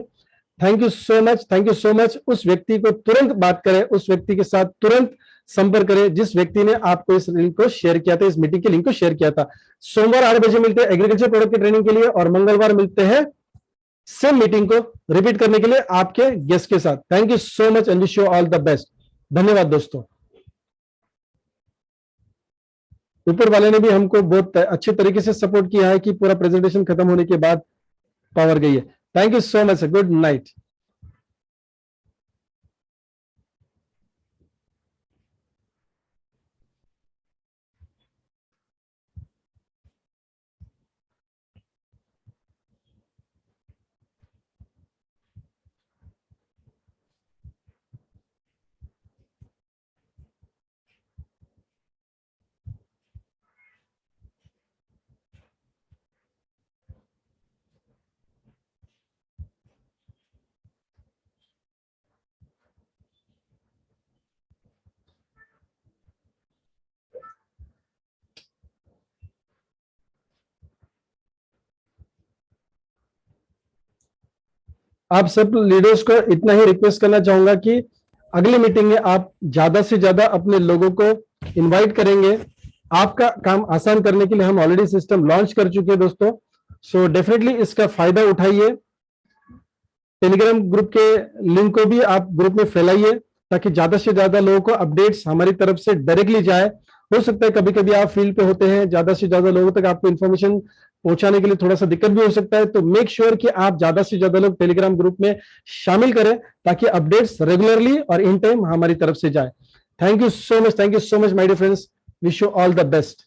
Thank you so much, thank you so much. उस व्यक्ति को तुरंत बात करें, उस व्यक्ति के साथ तुरंत संपर्क करें जिस व्यक्ति ने आपको इस लिंक को शेयर किया था, इस मीटिंग के लिंक को शेयर किया था। सोमवार 8 बजे मिलते हैं एग्रीकल्चर प्रोडक्ट की ट्रेनिंग के लिए, और मंगलवार मिलते हैं सेम मीटिंग को रिपीट करने के लिए आपके गेस्ट के साथ। Thank you so much and wish you all the best. धन्यवाद दोस्तों। ऊपर वाले ने भी हमको बहुत अच्छे तरीके से सपोर्ट किया है कि पूरा प्रेजेंटेशन खत्म होने के बाद पावर गई है। Thank you so much, good night. आप सब लीडर्स को इतना ही रिक्वेस्ट करना चाहूंगा कि अगली मीटिंग में आप ज्यादा से ज्यादा अपने लोगों को इनवाइट करेंगे। आपका काम आसान करने के लिए हम ऑलरेडी सिस्टम लॉन्च कर चुके हैं दोस्तों। सो डेफिनेटली इसका फायदा उठाइए। टेलीग्राम ग्रुप के लिंक को भी आप ग्रुप में फैलाइए ताकि ज्यादा से ज्यादा लोगों को अपडेट्स हमारी तरफ से डायरेक्टली जाए। हो सकता है कभी कभी आप फील्ड पे होते हैं, ज्यादा से ज्यादा लोगों तक आपको इन्फॉर्मेशन पहुंचाने के लिए थोड़ा सा दिक्कत भी हो सकता है, तो मेक श्योर कि आप ज्यादा से ज्यादा लोग टेलीग्राम ग्रुप में शामिल करें ताकि अपडेट्स रेगुलरली और इन टाइम हमारी तरफ से जाए। Thank you so much, thank you so much my dear friends, wish you all the best.